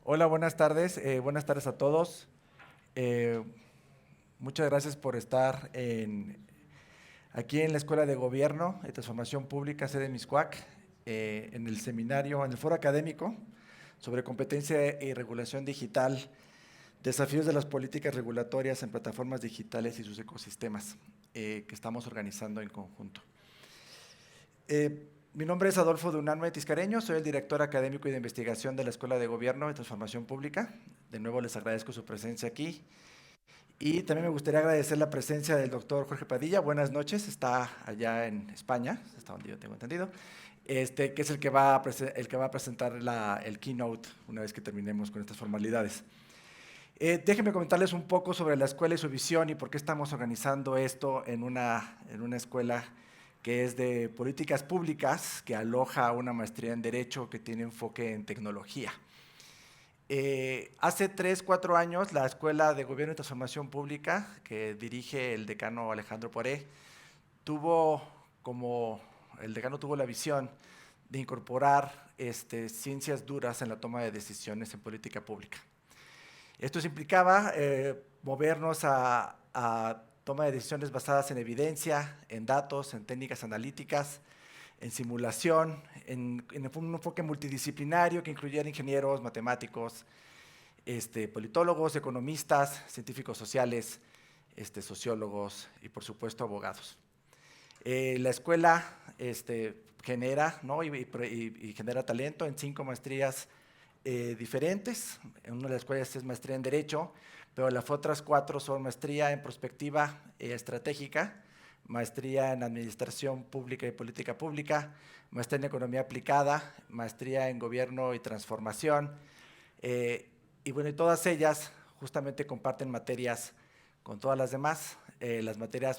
Hola, buenas tardes. Buenas tardes a todos. Eh, Muchas gracias por estar aquí en la Escuela de Gobierno y Transformación Pública, sede Mixcoac, en el seminario, en el foro académico sobre competencia y regulación digital, desafíos de las políticas regulatorias en plataformas digitales y sus ecosistemas, que estamos organizando en conjunto. Mi nombre es Adolfo Dunanme Tiscareño, soy el director académico y de investigación de la Escuela de Gobierno y Transformación Pública. De nuevo les agradezco su presencia aquí. Y también me gustaría agradecer la presencia del doctor Jorge Padilla. Buenas noches, está allá en España, hasta donde yo tengo entendido, que es el que va a presentar el keynote una vez que terminemos con estas formalidades. Déjenme comentarles un poco sobre la escuela y su visión y por qué estamos organizando esto en una escuela que es de políticas públicas, que aloja una maestría en Derecho que tiene enfoque en tecnología. Hace 3, 4 años, la Escuela de Gobierno y Transformación Pública, que dirige el decano Alejandro Poré, el decano tuvo la visión de incorporar ciencias duras en la toma de decisiones en política pública. Esto implicaba movernos a toma de decisiones basadas en evidencia, en datos, en técnicas analíticas, en simulación, en un enfoque multidisciplinario que incluyera ingenieros, matemáticos, politólogos, economistas, científicos sociales, sociólogos y, por supuesto, abogados. La escuela genera, ¿no? y genera talento en 5 maestrías diferentes. En una de las cuales es maestría en Derecho, pero las otras 4 son maestría en Prospectiva Estratégica, maestría en Administración Pública y Política Pública, maestría en Economía Aplicada, maestría en Gobierno y Transformación. Y bueno, y todas ellas justamente comparten materias con todas las demás.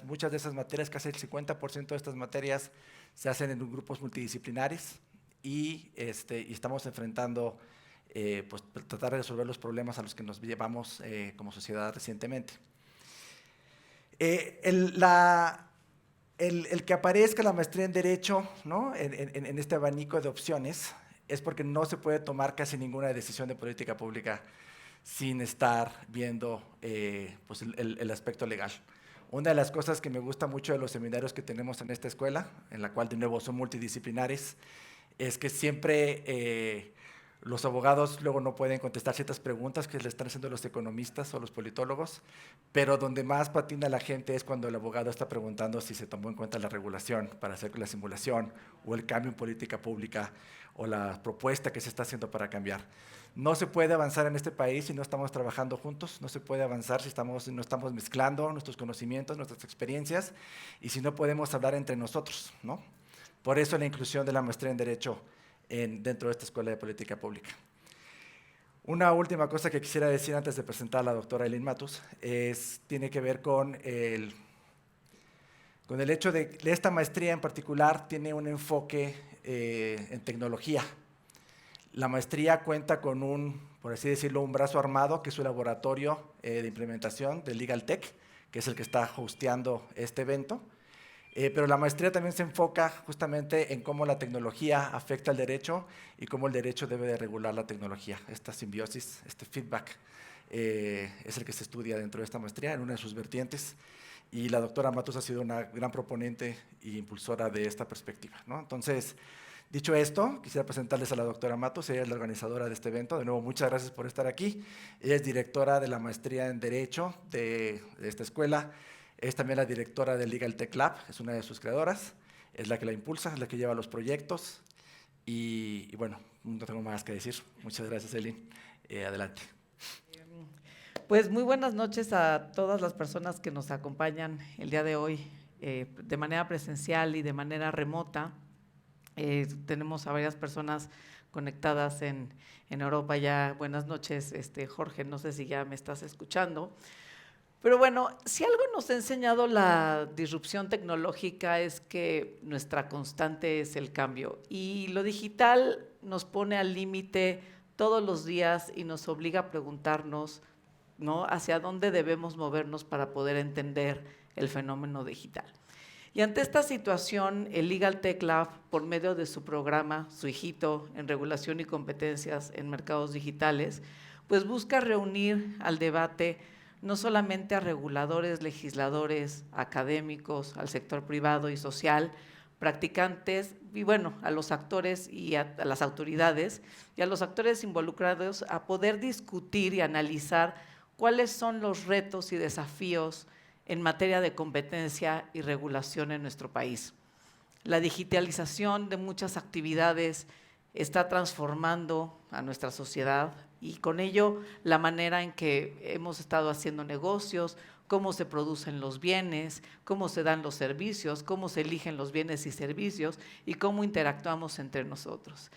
Muchas de esas materias, casi el 50% de estas materias se hacen en grupos multidisciplinares y estamos enfrentando pues, tratar de resolver los problemas a los que nos llevamos como sociedad recientemente. El que aparezca la maestría en Derecho, ¿no? en este abanico de opciones es porque no se puede tomar casi ninguna decisión de política pública sin estar viendo pues el aspecto legal. Una de las cosas que me gusta mucho de los seminarios que tenemos en esta escuela, en la cual de nuevo son multidisciplinares, es que siempre los abogados luego no pueden contestar ciertas preguntas que le están haciendo los economistas o los politólogos, pero donde más patina la gente es cuando el abogado está preguntando si se tomó en cuenta la regulación para hacer la simulación o el cambio en política pública o la propuesta que se está haciendo para cambiar. No se puede avanzar en este país si no estamos trabajando juntos, no se puede avanzar si no estamos mezclando nuestros conocimientos, nuestras experiencias y si no podemos hablar entre nosotros, ¿no? Por eso la inclusión de la maestría en Derecho dentro de esta Escuela de Política Pública. Una última cosa que quisiera decir antes de presentar a la doctora Eileen Matus tiene que ver con el hecho de que esta maestría en particular tiene un enfoque en tecnología. La maestría cuenta con por así decirlo, un brazo armado, que es su laboratorio de implementación de Legal Tech, que es el que está hosteando este evento. Pero la maestría también se enfoca justamente en cómo la tecnología afecta al derecho y cómo el derecho debe de regular la tecnología. Esta simbiosis, este feedback, es el que se estudia dentro de esta maestría en una de sus vertientes. Y la doctora Matus ha sido una gran proponente e impulsora de esta perspectiva, ¿no? Entonces, dicho esto, quisiera presentarles a la doctora Matus. Ella es la organizadora de este evento. De nuevo, muchas gracias por estar aquí. Ella es directora de la maestría en Derecho de esta escuela. Es también la directora del Legal Tech Lab, es una de sus creadoras, es la que la impulsa, es la que lleva los proyectos y bueno, no tengo más que decir. Muchas gracias, Eileen. Adelante. Pues muy buenas noches a todas las personas que nos acompañan el día de hoy de manera presencial y de manera remota. Tenemos a varias personas conectadas en Europa ya. Buenas noches, Jorge, no sé si ya me estás escuchando. Pero bueno, si algo nos ha enseñado la disrupción tecnológica es que nuestra constante es el cambio y lo digital nos pone al límite todos los días y nos obliga a preguntarnos, ¿no?, hacia dónde debemos movernos para poder entender el fenómeno digital. Y ante esta situación, el Legal Tech Lab, por medio de su programa, su hijito en regulación y competencias en mercados digitales, pues busca reunir al debate no solamente a reguladores, legisladores, académicos, al sector privado y social, practicantes y bueno, a los actores y a las autoridades y a los actores involucrados a poder discutir y analizar cuáles son los retos y desafíos en materia de competencia y regulación en nuestro país. La digitalización de muchas actividades está transformando a nuestra sociedad y con ello la manera en que hemos estado haciendo negocios, cómo se producen los bienes, cómo se dan los servicios, cómo se eligen los bienes y servicios y cómo interactuamos entre nosotros.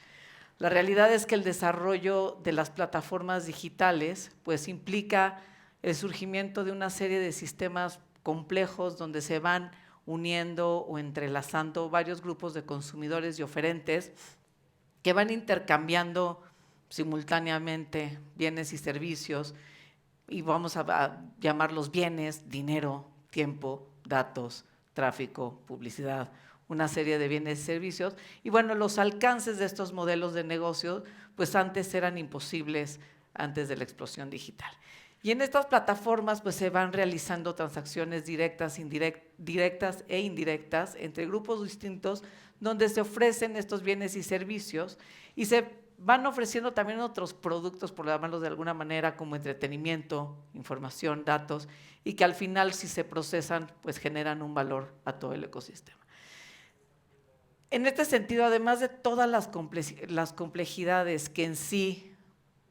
La realidad es que el desarrollo de las plataformas digitales pues implica el surgimiento de una serie de sistemas complejos donde se van uniendo o entrelazando varios grupos de consumidores y oferentes que van intercambiando simultáneamente bienes y servicios y vamos a llamarlos bienes, dinero, tiempo, datos, tráfico, publicidad, una serie de bienes y servicios. Y bueno, los alcances de estos modelos de negocio pues antes eran imposibles antes de la explosión digital. Y en estas plataformas pues se van realizando transacciones directas e indirectas entre grupos distintos donde se ofrecen estos bienes y servicios y se van ofreciendo también otros productos, por llamarlos de alguna manera, como entretenimiento, información, datos, y que al final si se procesan pues generan un valor a todo el ecosistema. En este sentido, además de todas las complejidades que en sí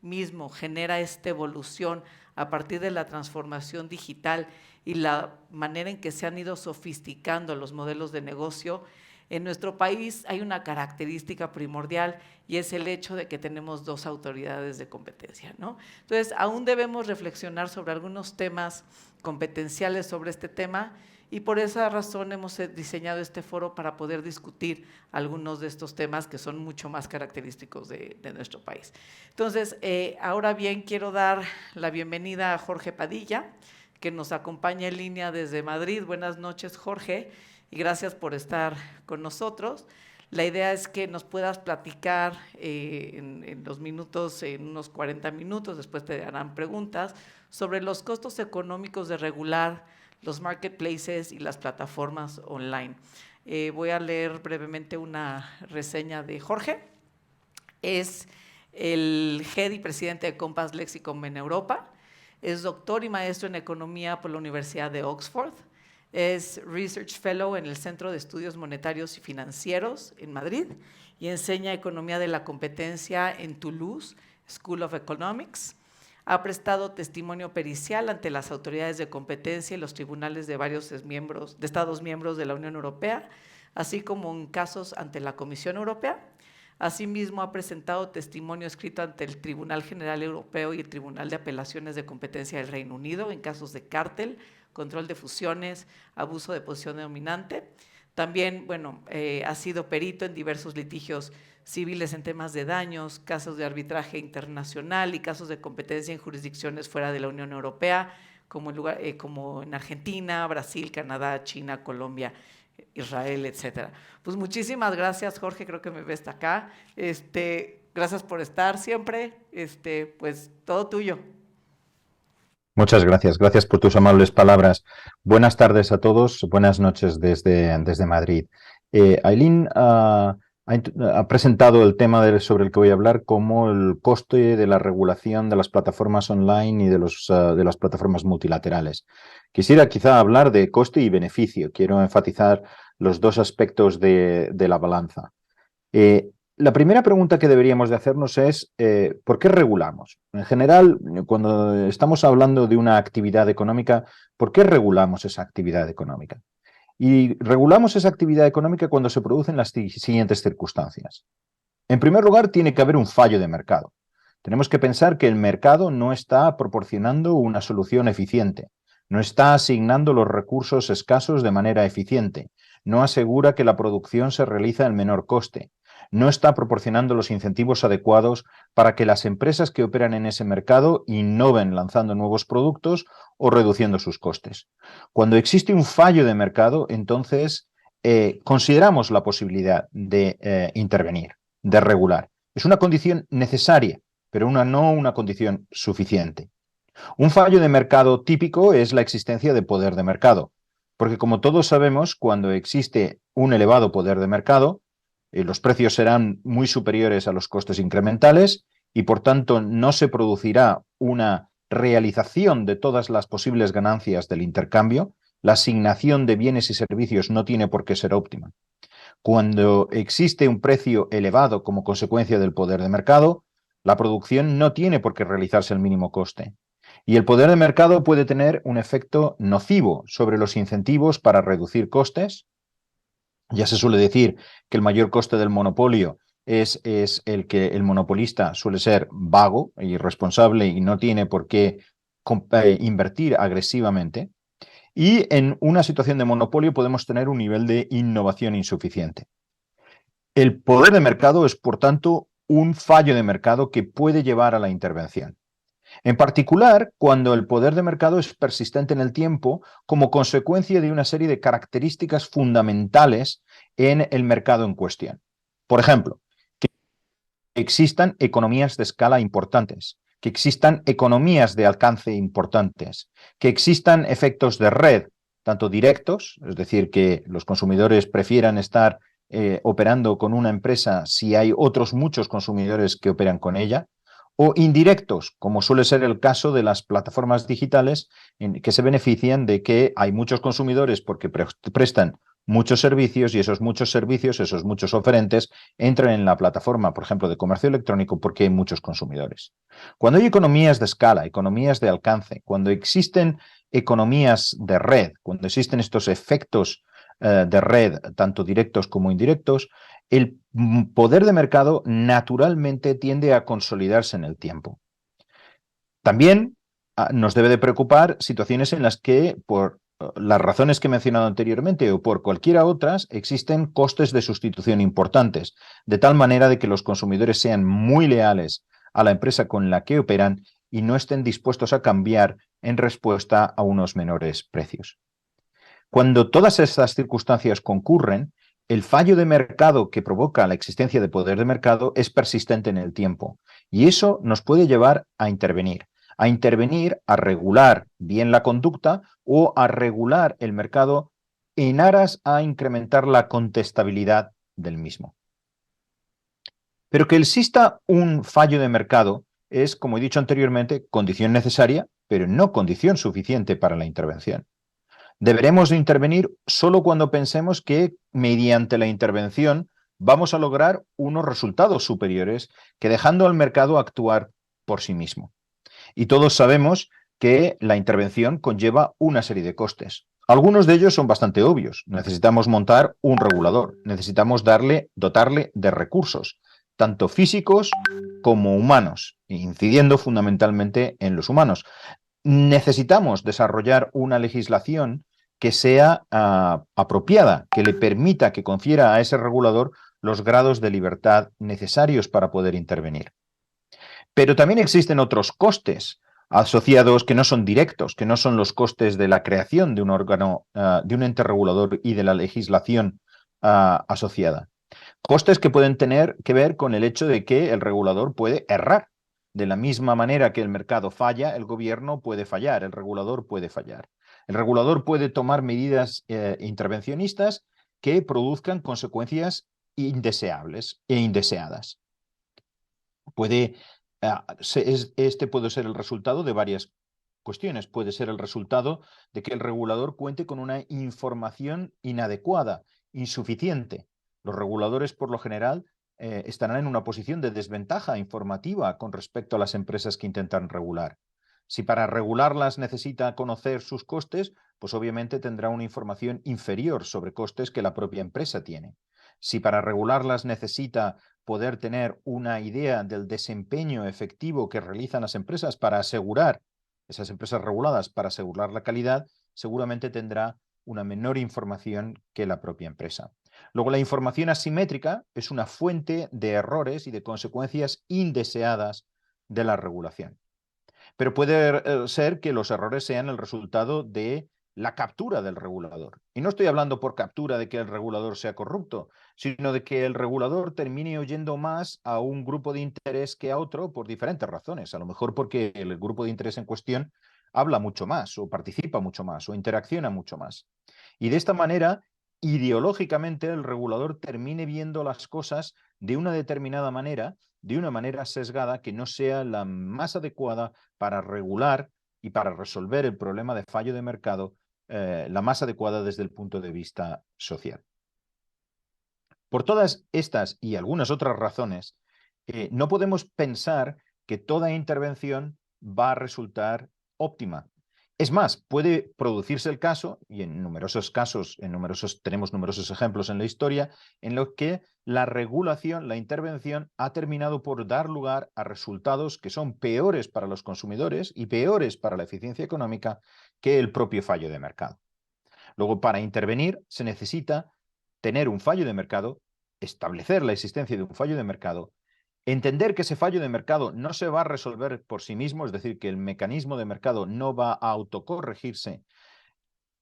mismo genera esta evolución a partir de la transformación digital y la manera en que se han ido sofisticando los modelos de negocio, en nuestro país hay una característica primordial y es el hecho de que tenemos dos autoridades de competencia, ¿no? Entonces, aún debemos reflexionar sobre algunos temas competenciales sobre este tema y por esa razón hemos diseñado este foro para poder discutir algunos de estos temas que son mucho más característicos de nuestro país. Entonces, ahora bien, quiero dar la bienvenida a Jorge Padilla, que nos acompaña en línea desde Madrid. Buenas noches, Jorge, y gracias por estar con nosotros. La idea es que nos puedas platicar en los minutos, en unos 40 minutos, después te harán preguntas, sobre los costos económicos de regular los marketplaces y las plataformas online. Voy a leer brevemente una reseña de Jorge. Es el head y presidente de Compass Lexicon en Europa. Es doctor y maestro en economía por la Universidad de Oxford. Es Research Fellow en el Centro de Estudios Monetarios y Financieros en Madrid y enseña Economía de la Competencia en Toulouse School of Economics. Ha prestado testimonio pericial ante las autoridades de competencia y los tribunales de varios Estados miembros de la Unión Europea, así como en casos ante la Comisión Europea. Asimismo, ha presentado testimonio escrito ante el Tribunal General Europeo y el Tribunal de Apelaciones de Competencia del Reino Unido en casos de cártel, control de fusiones, abuso de posición dominante. También, bueno, ha sido perito en diversos litigios civiles en temas de daños, casos de arbitraje internacional y casos de competencia en jurisdicciones fuera de la Unión Europea, como en Argentina, Brasil, Canadá, China, Colombia, Israel, etcétera. Pues muchísimas gracias, Jorge, creo que me ves hasta acá. Gracias por estar siempre, pues todo tuyo. Muchas gracias, gracias por tus amables palabras. Buenas tardes a todos, buenas noches desde Madrid. Aileen ha presentado el tema sobre el que voy a hablar como el coste de la regulación de las plataformas online y de las plataformas multilaterales. Quisiera quizá hablar de coste y beneficio. Quiero enfatizar los dos aspectos de la balanza. La primera pregunta que deberíamos de hacernos es ¿por qué regulamos? En general, cuando estamos hablando de una actividad económica, ¿por qué regulamos esa actividad económica? Y regulamos esa actividad económica cuando se producen las siguientes circunstancias. En primer lugar, tiene que haber un fallo de mercado. Tenemos que pensar que el mercado no está proporcionando una solución eficiente, no está asignando los recursos escasos de manera eficiente, no asegura que la producción se realiza al menor coste, no está proporcionando los incentivos adecuados para que las empresas que operan en ese mercado innoven lanzando nuevos productos o reduciendo sus costes. Cuando existe un fallo de mercado, entonces consideramos la posibilidad de intervenir, de regular. Es una condición necesaria, pero no una condición suficiente. Un fallo de mercado típico es la existencia de poder de mercado, porque como todos sabemos, cuando existe un elevado poder de mercado, los precios serán muy superiores a los costes incrementales y por tanto no se producirá una realización de todas las posibles ganancias del intercambio. La asignación de bienes y servicios no tiene por qué ser óptima. Cuando existe un precio elevado como consecuencia del poder de mercado, la producción no tiene por qué realizarse al mínimo coste. Y el poder de mercado puede tener un efecto nocivo sobre los incentivos para reducir costes. Ya se suele decir que el mayor coste del monopolio es el que el monopolista suele ser vago e irresponsable y no tiene por qué invertir agresivamente. Y en una situación de monopolio podemos tener un nivel de innovación insuficiente. El poder de mercado es, por tanto, un fallo de mercado que puede llevar a la intervención. En particular, cuando el poder de mercado es persistente en el tiempo como consecuencia de una serie de características fundamentales en el mercado en cuestión. Por ejemplo, que existan economías de escala importantes, que existan economías de alcance importantes, que existan efectos de red, tanto directos, es decir, que los consumidores prefieran estar operando con una empresa si hay otros muchos consumidores que operan con ella, o indirectos, como suele ser el caso de las plataformas digitales que se benefician de que hay muchos consumidores porque prestan muchos servicios y esos muchos servicios, esos muchos oferentes entran en la plataforma, por ejemplo, de comercio electrónico porque hay muchos consumidores. Cuando hay economías de escala, economías de alcance, cuando existen economías de red, cuando existen estos efectos de red, tanto directos como indirectos, el poder de mercado naturalmente tiende a consolidarse en el tiempo. También nos debe de preocupar situaciones en las que, por las razones que he mencionado anteriormente o por cualquiera otras, existen costes de sustitución importantes, de tal manera de que los consumidores sean muy leales a la empresa con la que operan y no estén dispuestos a cambiar en respuesta a unos menores precios. Cuando todas estas circunstancias concurren, el fallo de mercado que provoca la existencia de poder de mercado es persistente en el tiempo y eso nos puede llevar a intervenir, a regular bien la conducta o a regular el mercado en aras a incrementar la contestabilidad del mismo. Pero que exista un fallo de mercado es, como he dicho anteriormente, condición necesaria, pero no condición suficiente para la intervención. Deberemos de intervenir solo cuando pensemos que mediante la intervención vamos a lograr unos resultados superiores que dejando al mercado actuar por sí mismo. Y todos sabemos que la intervención conlleva una serie de costes. Algunos de ellos son bastante obvios. Necesitamos montar un regulador, necesitamos dotarle de recursos, tanto físicos como humanos, incidiendo fundamentalmente en los humanos. Necesitamos desarrollar una legislación que sea apropiada, que le permita, que confiera a ese regulador los grados de libertad necesarios para poder intervenir. Pero también existen otros costes asociados que no son directos, que no son los costes de la creación de un órgano, de un ente regulador y de la legislación asociada. Costes que pueden tener que ver con el hecho de que el regulador puede errar. De la misma manera que el mercado falla, el gobierno puede fallar, el regulador puede fallar. El regulador puede tomar medidas intervencionistas que produzcan consecuencias indeseables e indeseadas. Este puede ser el resultado de varias cuestiones. Puede ser el resultado de que el regulador cuente con una información inadecuada, insuficiente. Los reguladores, por lo general, estarán en una posición de desventaja informativa con respecto a las empresas que intentan regular. Si para regularlas necesita conocer sus costes, pues obviamente tendrá una información inferior sobre costes que la propia empresa tiene. Si para regularlas necesita poder tener una idea del desempeño efectivo que realizan las empresas para asegurar, esas empresas reguladas, para asegurar la calidad, seguramente tendrá una menor información que la propia empresa. Luego, la información asimétrica es una fuente de errores y de consecuencias indeseadas de la regulación. Pero puede ser que los errores sean el resultado de la captura del regulador. Y no estoy hablando por captura de que el regulador sea corrupto, sino de que el regulador termine oyendo más a un grupo de interés que a otro por diferentes razones. A lo mejor porque el grupo de interés en cuestión habla mucho más, o participa mucho más, o interacciona mucho más. Y de esta manera, ideológicamente, el regulador termine viendo las cosas de una determinada manera, de una manera sesgada, que no sea la más adecuada para regular y para resolver el problema de fallo de mercado, la más adecuada desde el punto de vista social. Por todas estas y algunas otras razones, no podemos pensar que toda intervención va a resultar óptima. Es más, puede producirse el caso, y en numerosos casos, tenemos numerosos ejemplos en la historia, en los que la regulación, la intervención, ha terminado por dar lugar a resultados que son peores para los consumidores y peores para la eficiencia económica que el propio fallo de mercado. Luego, para intervenir, se necesita tener un fallo de mercado, establecer la existencia de un fallo de mercado, entender que ese fallo de mercado no se va a resolver por sí mismo, es decir, que el mecanismo de mercado no va a autocorregirse,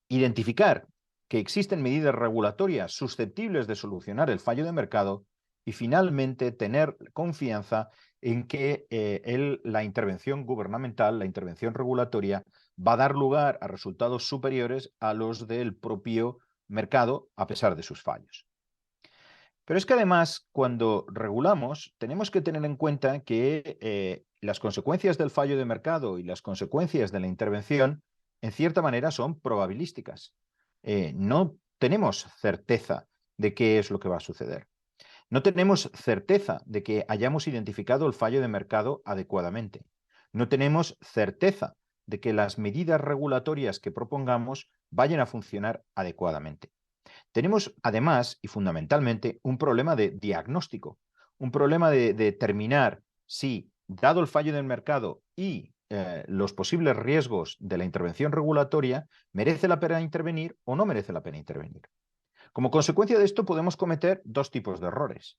identificar que existen medidas regulatorias susceptibles de solucionar el fallo de mercado y finalmente tener confianza en que la intervención gubernamental, la intervención regulatoria, va a dar lugar a resultados superiores a los del propio mercado a pesar de sus fallos. Pero es que además, cuando regulamos, tenemos que tener en cuenta que las consecuencias del fallo de mercado y las consecuencias de la intervención, en cierta manera, son probabilísticas. No tenemos certeza de qué es lo que va a suceder. No tenemos certeza de que hayamos identificado el fallo de mercado adecuadamente. No tenemos certeza de que las medidas regulatorias que propongamos vayan a funcionar adecuadamente. Tenemos además y fundamentalmente un problema de diagnóstico, un problema de determinar si, dado el fallo del mercado y los posibles riesgos de la intervención regulatoria, merece la pena intervenir o no merece la pena intervenir. Como consecuencia de esto podemos cometer dos tipos de errores.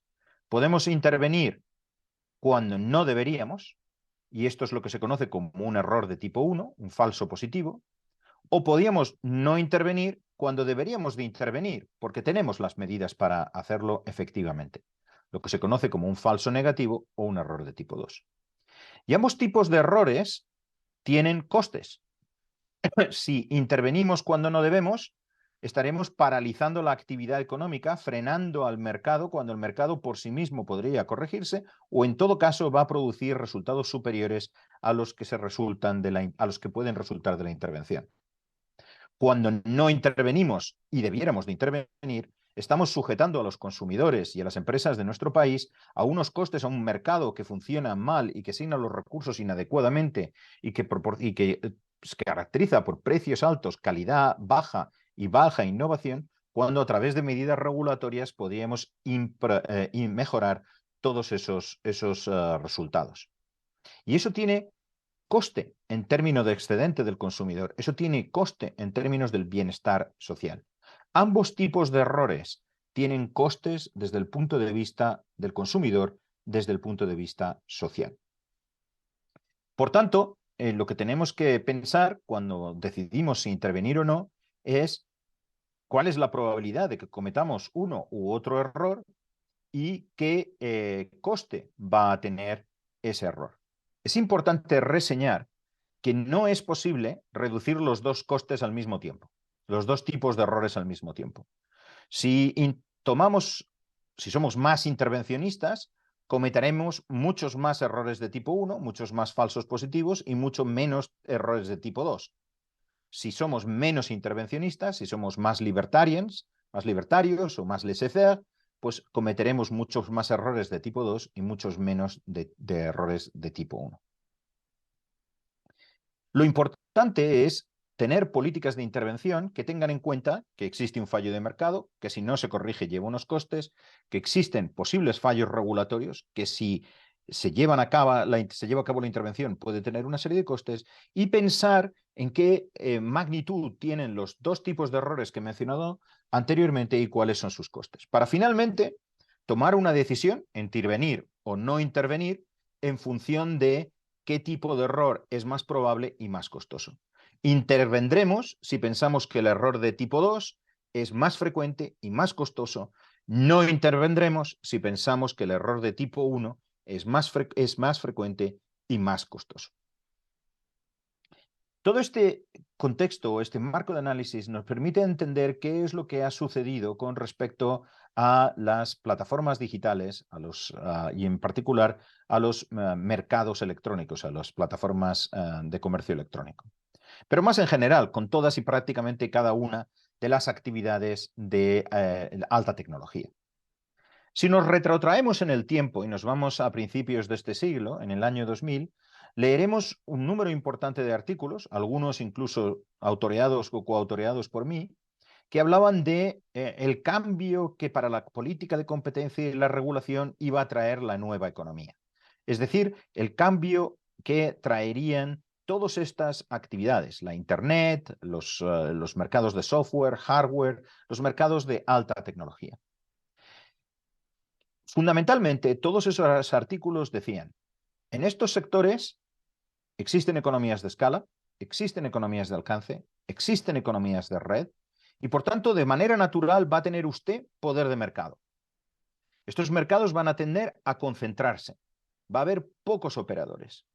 Podemos intervenir cuando no deberíamos, y esto es lo que se conoce como un error de tipo 1, un falso positivo, o podíamos no intervenir cuando deberíamos de intervenir, porque tenemos las medidas para hacerlo efectivamente, lo que se conoce como un falso negativo o un error de tipo 2. Y ambos tipos de errores tienen costes. Si intervenimos cuando no debemos, estaremos paralizando la actividad económica, frenando al mercado cuando el mercado por sí mismo podría corregirse, o en todo caso va a producir resultados superiores a los que pueden resultar de la intervención. Cuando no intervenimos y debiéramos de intervenir, estamos sujetando a los consumidores y a las empresas de nuestro país a unos costes, a un mercado que funciona mal y que asigna los recursos inadecuadamente y que se caracteriza por precios altos, calidad baja y baja innovación, cuando a través de medidas regulatorias podríamos mejorar todos esos resultados. Y eso tiene coste en términos de excedente del consumidor. Eso tiene coste en términos del bienestar social. Ambos tipos de errores tienen costes desde el punto de vista del consumidor, desde el punto de vista social. Por tanto, lo que tenemos que pensar cuando decidimos si intervenir o no es cuál es la probabilidad de que cometamos uno u otro error y qué coste va a tener ese error. Es importante reseñar que no es posible reducir los dos costes al mismo tiempo, los dos tipos de errores al mismo tiempo. Si somos más intervencionistas, cometeremos muchos más errores de tipo 1, muchos más falsos positivos y mucho menos errores de tipo 2. Si somos menos intervencionistas, si somos más libertarios o más laissez-faire, pues cometeremos muchos más errores de tipo 2 y muchos menos de errores de tipo 1. Lo importante es tener políticas de intervención que tengan en cuenta que existe un fallo de mercado, que si no se corrige lleva unos costes, que existen posibles fallos regulatorios, que si se lleva a cabo la intervención puede tener una serie de costes, y pensar en qué magnitud tienen los dos tipos de errores que he mencionado anteriormente y cuáles son sus costes. Para finalmente tomar una decisión, intervenir o no intervenir, en función de qué tipo de error es más probable y más costoso. Intervendremos si pensamos que el error de tipo 2 es más frecuente y más costoso. No intervendremos si pensamos que el error de tipo 1 es más frecuente y más costoso. Todo este contexto o este marco de análisis nos permite entender qué es lo que ha sucedido con respecto a las plataformas digitales y en particular a los mercados electrónicos, a las plataformas de comercio electrónico. Pero más en general, con todas y prácticamente cada una de las actividades de alta tecnología. Si nos retrotraemos en el tiempo y nos vamos a principios de este siglo, en el año 2000, leeremos un número importante de artículos, algunos incluso autoreados o coautoreados por mí, que hablaban de el cambio que para la política de competencia y la regulación iba a traer la nueva economía. Es decir, el cambio que traerían todas estas actividades, la Internet, los mercados de software, hardware, los mercados de alta tecnología. Fundamentalmente, todos esos artículos decían, en estos sectores existen economías de escala, existen economías de alcance, existen economías de red y, por tanto, de manera natural va a tener usted poder de mercado. Estos mercados van a tender a concentrarse. Va a haber pocos operadores.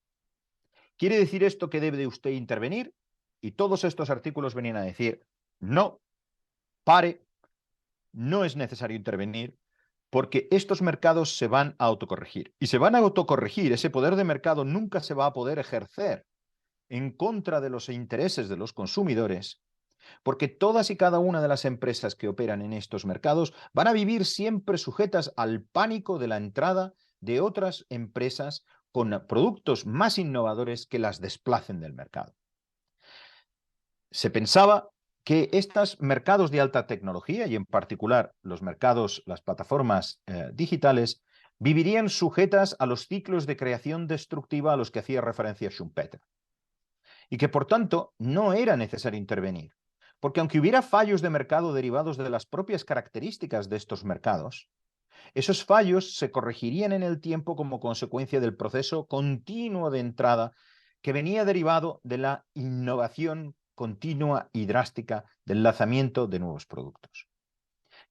¿Quiere decir esto que debe usted intervenir? Y todos estos artículos venían a decir, no, pare, no es necesario intervenir, porque estos mercados se van a autocorregir. Y se van a autocorregir, ese poder de mercado nunca se va a poder ejercer en contra de los intereses de los consumidores, porque todas y cada una de las empresas que operan en estos mercados van a vivir siempre sujetas al pánico de la entrada de otras empresas con productos más innovadores que las desplacen del mercado. Se pensaba que estos mercados de alta tecnología, y en particular los mercados, las plataformas digitales, vivirían sujetas a los ciclos de creación destructiva a los que hacía referencia Schumpeter. Y que, por tanto, no era necesario intervenir. Porque aunque hubiera fallos de mercado derivados de las propias características de estos mercados, esos fallos se corregirían en el tiempo como consecuencia del proceso continuo de entrada que venía derivado de la innovación continua y drástica del lanzamiento de nuevos productos.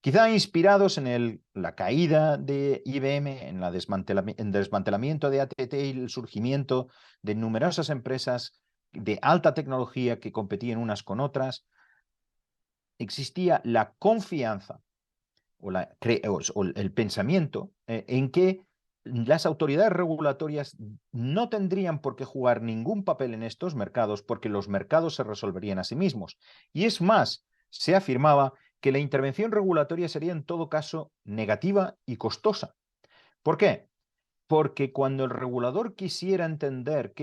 Quizá inspirados en la caída de IBM, en el desmantelamiento de AT&T y el surgimiento de numerosas empresas de alta tecnología que competían unas con otras, existía la confianza o el pensamiento en que las autoridades regulatorias no tendrían por qué jugar ningún papel en estos mercados porque los mercados se resolverían a sí mismos. Y es más, se afirmaba que la intervención regulatoria sería en todo caso negativa y costosa. ¿Por qué? Porque cuando el regulador quisiera entender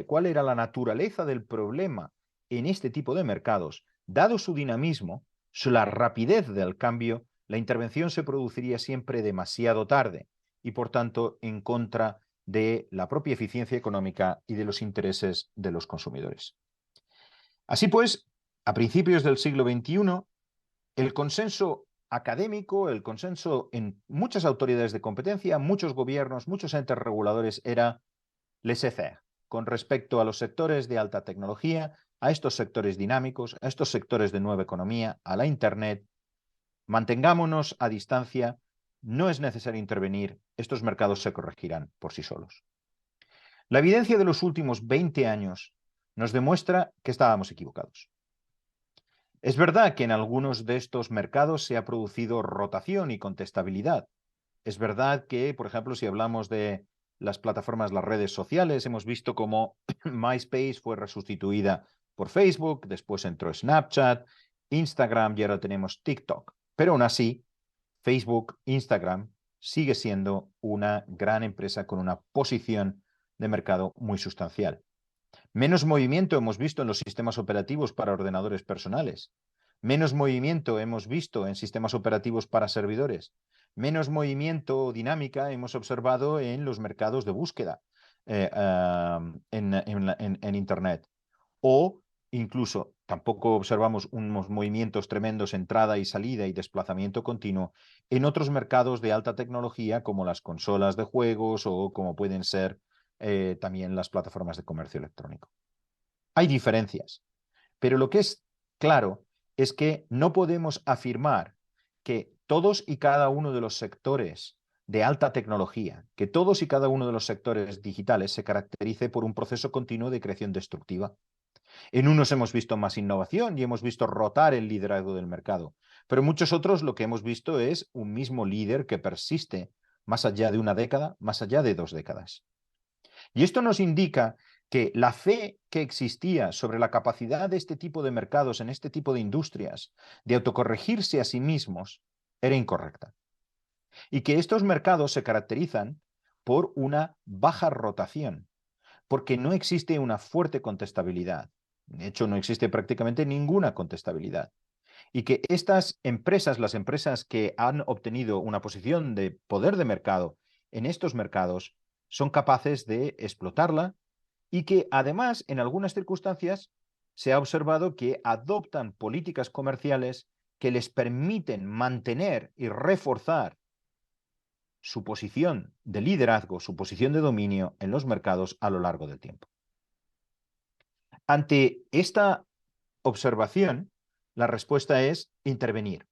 cuál era la naturaleza del problema en este tipo de mercados, dado su dinamismo, la rapidez del cambio, la intervención se produciría siempre demasiado tarde y, por tanto, en contra de la propia eficiencia económica y de los intereses de los consumidores. Así pues, a principios del siglo XXI, el consenso académico, el consenso en muchas autoridades de competencia, muchos gobiernos, muchos entes reguladores era laissez-faire con respecto a los sectores de alta tecnología, a estos sectores dinámicos, a estos sectores de nueva economía, a la Internet. Mantengámonos a distancia, no es necesario intervenir, estos mercados se corregirán por sí solos. La evidencia de los últimos 20 años nos demuestra que estábamos equivocados. Es verdad que en algunos de estos mercados se ha producido rotación y contestabilidad. Es verdad que, por ejemplo, si hablamos de las plataformas, las redes sociales, hemos visto cómo MySpace fue resustituida por Facebook, después entró Snapchat, Instagram y ahora tenemos TikTok. Pero aún así, Facebook, Instagram sigue siendo una gran empresa con una posición de mercado muy sustancial. Menos movimiento hemos visto en los sistemas operativos para ordenadores personales. Menos movimiento hemos visto en sistemas operativos para servidores. Menos movimiento o dinámica hemos observado en los mercados de búsqueda en Internet. O incluso tampoco observamos unos movimientos tremendos, entrada y salida y desplazamiento continuo en otros mercados de alta tecnología como las consolas de juegos o como pueden ser también las plataformas de comercio electrónico. Hay diferencias, pero lo que es claro es que no podemos afirmar que todos y cada uno de los sectores de alta tecnología, que todos y cada uno de los sectores digitales se caracterice por un proceso continuo de creación destructiva. En unos hemos visto más innovación y hemos visto rotar el liderazgo del mercado, pero en muchos otros lo que hemos visto es un mismo líder que persiste más allá de una década, más allá de 2 décadas. Y esto nos indica que la fe que existía sobre la capacidad de este tipo de mercados, en este tipo de industrias, de autocorregirse a sí mismos, era incorrecta. Y que estos mercados se caracterizan por una baja rotación, porque no existe una fuerte contestabilidad. De hecho, no existe prácticamente ninguna contestabilidad. Y que estas empresas, las empresas que han obtenido una posición de poder de mercado en estos mercados, son capaces de explotarla y que además en algunas circunstancias se ha observado que adoptan políticas comerciales que les permiten mantener y reforzar su posición de liderazgo, su posición de dominio en los mercados a lo largo del tiempo. Ante esta observación, la respuesta es intervenir.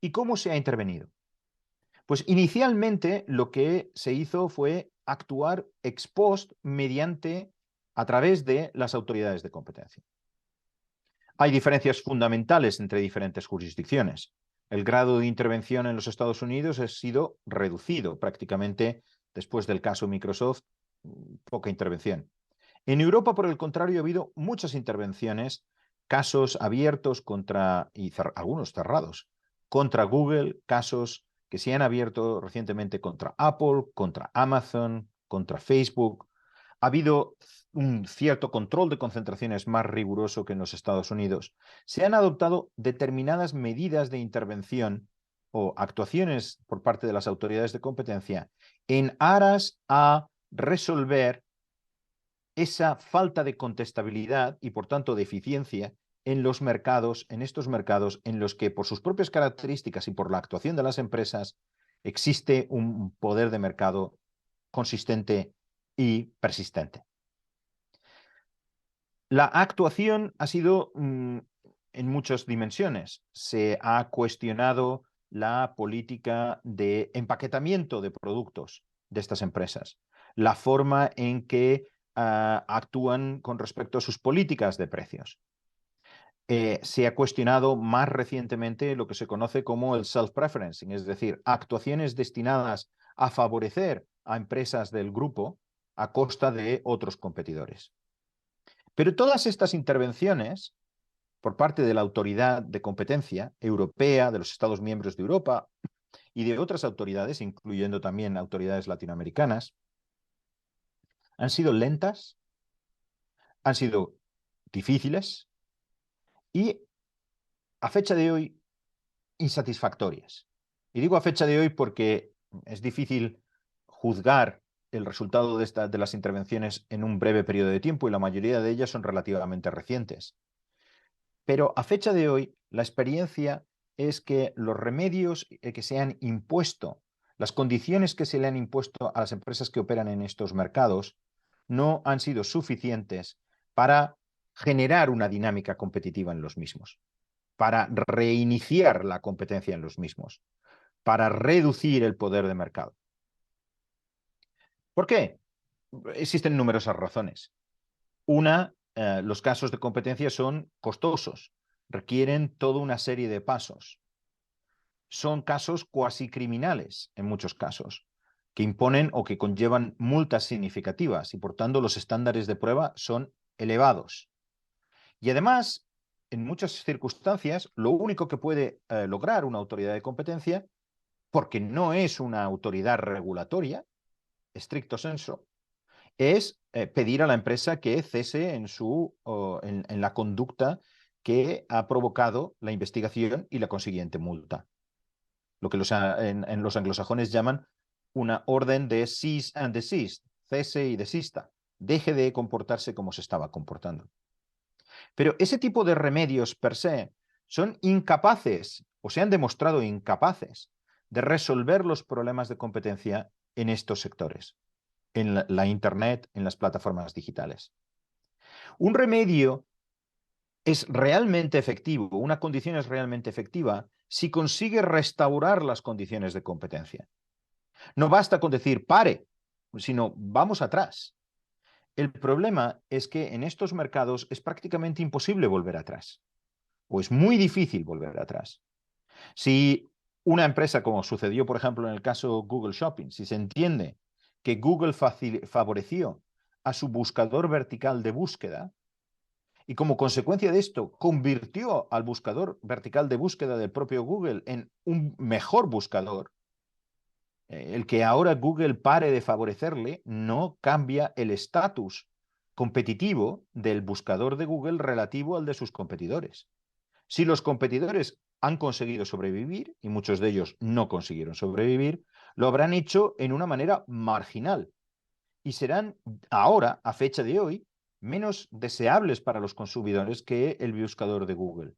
¿Y cómo se ha intervenido? Pues inicialmente lo que se hizo fue actuar ex post mediante a través de las autoridades de competencia. Hay diferencias fundamentales entre diferentes jurisdicciones. El grado de intervención en los Estados Unidos ha sido reducido prácticamente después del caso Microsoft, poca intervención. En Europa, por el contrario, ha habido muchas intervenciones, casos abiertos contra, y algunos cerrados, contra Google, casos que se han abierto recientemente contra Apple, contra Amazon, contra Facebook. Ha habido un cierto control de concentraciones más riguroso que en los Estados Unidos. Se han adoptado determinadas medidas de intervención o actuaciones por parte de las autoridades de competencia en aras a resolver esa falta de contestabilidad y, por tanto, de eficiencia en los mercados, en estos mercados en los que, por sus propias características y por la actuación de las empresas, existe un poder de mercado consistente y persistente. La actuación ha sido en muchas dimensiones. Se ha cuestionado la política de empaquetamiento de productos de estas empresas, la forma en que actúan con respecto a sus políticas de precios. Se ha cuestionado más recientemente lo que se conoce como el self-preferencing, es decir, actuaciones destinadas a favorecer a empresas del grupo a costa de otros competidores. Pero todas estas intervenciones por parte de la autoridad de competencia europea, de los Estados miembros de Europa y de otras autoridades, incluyendo también autoridades latinoamericanas, han sido lentas, han sido difíciles y a fecha de hoy insatisfactorias. Y digo a fecha de hoy porque es difícil juzgar el resultado de las intervenciones en un breve periodo de tiempo y la mayoría de ellas son relativamente recientes. Pero a fecha de hoy, la experiencia es que los remedios que se han impuesto, las condiciones que se le han impuesto a las empresas que operan en estos mercados, no han sido suficientes para generar una dinámica competitiva en los mismos, para reiniciar la competencia en los mismos, para reducir el poder de mercado. ¿Por qué? Existen numerosas razones. Una, los casos de competencia son costosos, requieren toda una serie de pasos. Son casos cuasi criminales en muchos casos, que imponen o que conllevan multas significativas y por tanto los estándares de prueba son elevados. Y además, en muchas circunstancias, lo único que puede lograr una autoridad de competencia, porque no es una autoridad regulatoria, estricto sensu, es pedir a la empresa que cese en la conducta que ha provocado la investigación y la consiguiente multa. Lo que en los anglosajones llaman una orden de cease and desist, cese y desista, deje de comportarse como se estaba comportando. Pero ese tipo de remedios per se son incapaces, o se han demostrado incapaces, de resolver los problemas de competencia en estos sectores, en la Internet, en las plataformas digitales. Un remedio es realmente efectivo, una condición es realmente efectiva si consigue restaurar las condiciones de competencia. No basta con decir pare, sino vamos atrás. El problema es que en estos mercados es prácticamente imposible volver atrás, o es muy difícil volver atrás. Si una empresa, como sucedió por ejemplo en el caso Google Shopping, si se entiende que Google favoreció a su buscador vertical de búsqueda, y como consecuencia de esto, convirtió al buscador vertical de búsqueda del propio Google en un mejor buscador, el que ahora Google pare de favorecerle no cambia el estatus competitivo del buscador de Google relativo al de sus competidores. Si los competidores han conseguido sobrevivir, y muchos de ellos no consiguieron sobrevivir, lo habrán hecho en una manera marginal y serán ahora, a fecha de hoy, menos deseables para los consumidores que el buscador de Google.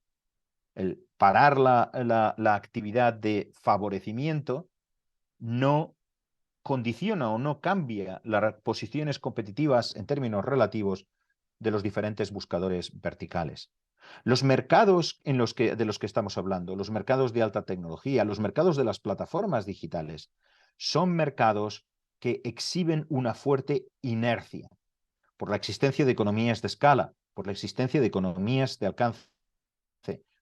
El parar la actividad de favorecimiento no condiciona o no cambia las posiciones competitivas en términos relativos de los diferentes buscadores verticales. Los mercados de los que estamos hablando, los mercados de alta tecnología, los mercados de las plataformas digitales, son mercados que exhiben una fuerte inercia por la existencia de economías de escala, por la existencia de economías de alcance,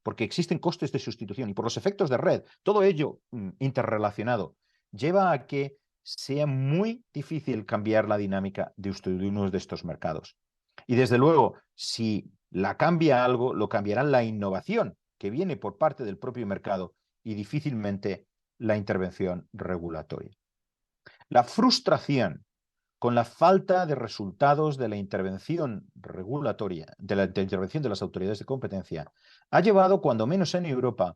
porque existen costes de sustitución y por los efectos de red. Todo ello interrelacionado lleva a que sea muy difícil cambiar la dinámica de uno de estos mercados. Y desde luego, si la cambia algo, lo cambiará la innovación que viene por parte del propio mercado y difícilmente la intervención regulatoria. La frustración con la falta de resultados de la intervención regulatoria, de la intervención de las autoridades de competencia, ha llevado, cuando menos en Europa,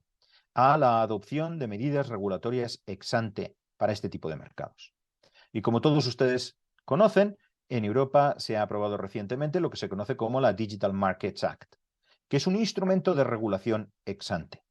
a la adopción de medidas regulatorias ex ante para este tipo de mercados. Y como todos ustedes conocen, en Europa se ha aprobado recientemente lo que se conoce como la Digital Markets Act, que es un instrumento de regulación ex ante,